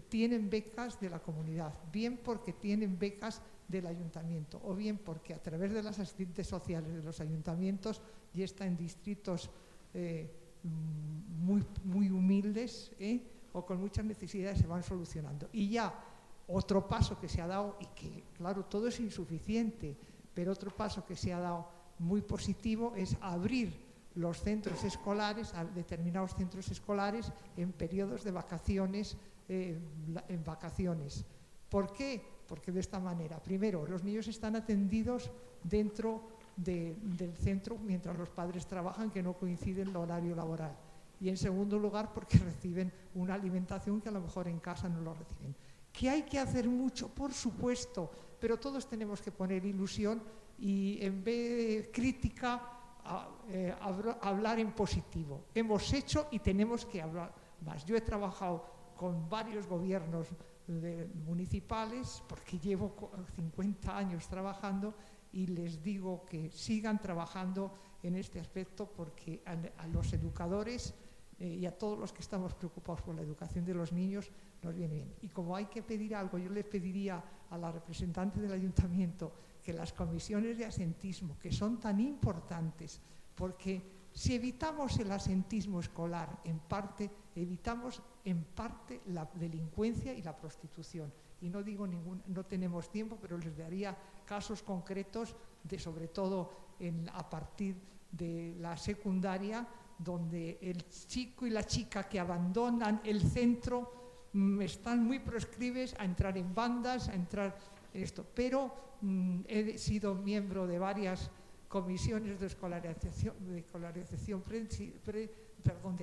tienen becas de la comunidad, bien porque tienen becas del ayuntamiento, o bien porque a través de las asistentes sociales de los ayuntamientos y está en distritos muy humildes o con muchas necesidades se van solucionando. Y ya otro paso que se ha dado, y que claro, todo es insuficiente, pero otro paso que se ha dado muy positivo es abrir los centros escolares, a determinados centros escolares, en periodos de vacaciones, en vacaciones. ¿Por qué? Porque de esta manera, primero, los niños están atendidos dentro del centro mientras los padres trabajan, que no coincide el horario laboral. Y en segundo lugar, porque reciben una alimentación que a lo mejor en casa no lo reciben. ¿Que hay que hacer mucho? Por supuesto, pero todos tenemos que poner ilusión y en vez de crítica, hablar en positivo. Hemos hecho y tenemos que hablar más. Yo he trabajado con varios gobiernos municipales, porque llevo 50 años trabajando, y les digo que sigan trabajando en este aspecto, porque a los educadores y a todos los que estamos preocupados por la educación de los niños nos viene bien. Y como hay que pedir algo, yo les pediría a la representante del ayuntamiento que las comisiones de asentismo, que son tan importantes, porque Si evitamos el asentismo escolar, en parte, evitamos en parte la delincuencia y la prostitución. Y no digo no tenemos tiempo, pero les daría casos concretos, sobre todo a partir de la secundaria, donde el chico y la chica que abandonan el centro están muy proclives a entrar en bandas, a entrar en esto. Pero he sido miembro de varias comisiones de escolarización, de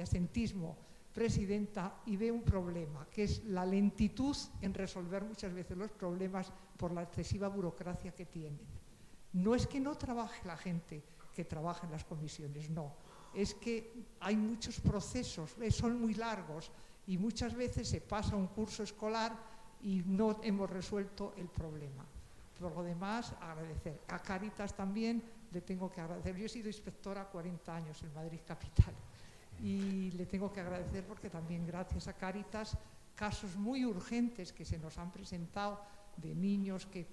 asentismo, presidenta, y veo un problema, que es la lentitud en resolver muchas veces los problemas por la excesiva burocracia que tienen. No es que no trabaje la gente que trabaja en las comisiones, no. Es que hay muchos procesos, son muy largos, y muchas veces se pasa un curso escolar y no hemos resuelto el problema. Por lo demás, agradecer. A Cáritas también le tengo que agradecer. Yo he sido inspectora 40 años en Madrid Capital y le tengo que agradecer porque también gracias a Cáritas, casos muy urgentes que se nos han presentado de niños que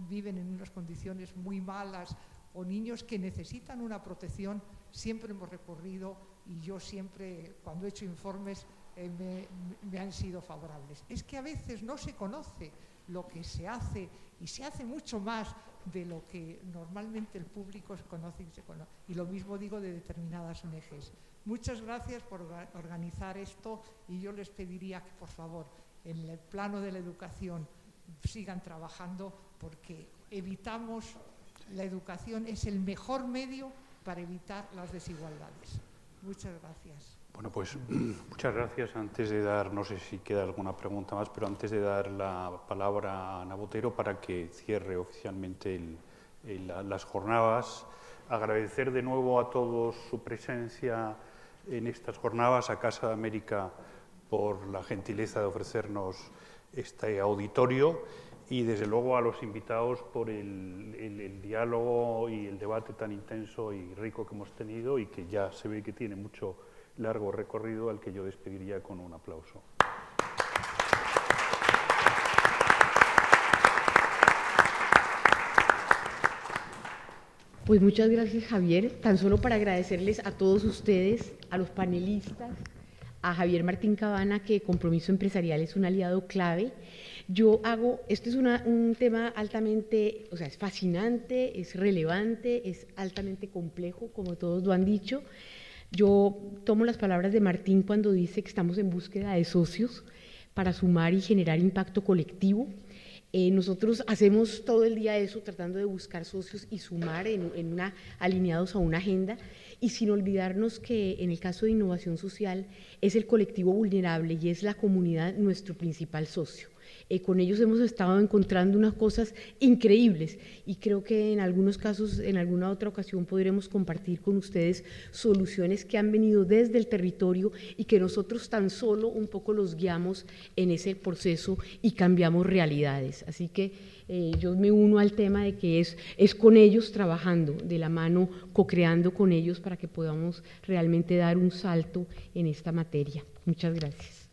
viven en unas condiciones muy malas o niños que necesitan una protección, siempre hemos recurrido, y yo siempre, cuando he hecho informes, me han sido favorables. Es que a veces no se conoce lo que se hace, y se hace mucho más de lo que normalmente el público conoce y se conoce. Y lo mismo digo de determinadas ONGs. Muchas gracias por organizar esto, y yo les pediría que, por favor, en el plano de la educación sigan trabajando, porque evitamos, la educación es el mejor medio para evitar las desigualdades. Muchas gracias. Bueno, pues muchas gracias. Antes de dar, no sé si queda alguna pregunta más, pero antes de dar la palabra a Ana Botero para que cierre oficialmente las jornadas, agradecer de nuevo a todos su presencia en estas jornadas, a Casa de América por la gentileza de ofrecernos este auditorio, y desde luego a los invitados por el diálogo y el debate tan intenso y rico que hemos tenido, y que ya se ve que tiene mucho largo recorrido, al que yo despediría con un aplauso. Pues muchas gracias, Javier. Tan solo para agradecerles a todos ustedes, a los panelistas, a Javier Martín Cabana, que Compromiso Empresarial es un aliado clave. Esto es un tema altamente, es fascinante, es relevante, es altamente complejo, como todos lo han dicho. Yo tomo las palabras de Martín cuando dice que estamos en búsqueda de socios para sumar y generar impacto colectivo. Nosotros hacemos todo el día eso, tratando de buscar socios y sumar alineados a una agenda, y sin olvidarnos que en el caso de innovación social es el colectivo vulnerable y es la comunidad nuestro principal socio. Con ellos hemos estado encontrando unas cosas increíbles, y creo que en algunos casos, en alguna otra ocasión, podremos compartir con ustedes soluciones que han venido desde el territorio y que nosotros tan solo un poco los guiamos en ese proceso y cambiamos realidades. Así que yo me uno al tema de que es con ellos trabajando, de la mano, co-creando con ellos para que podamos realmente dar un salto en esta materia. Muchas gracias.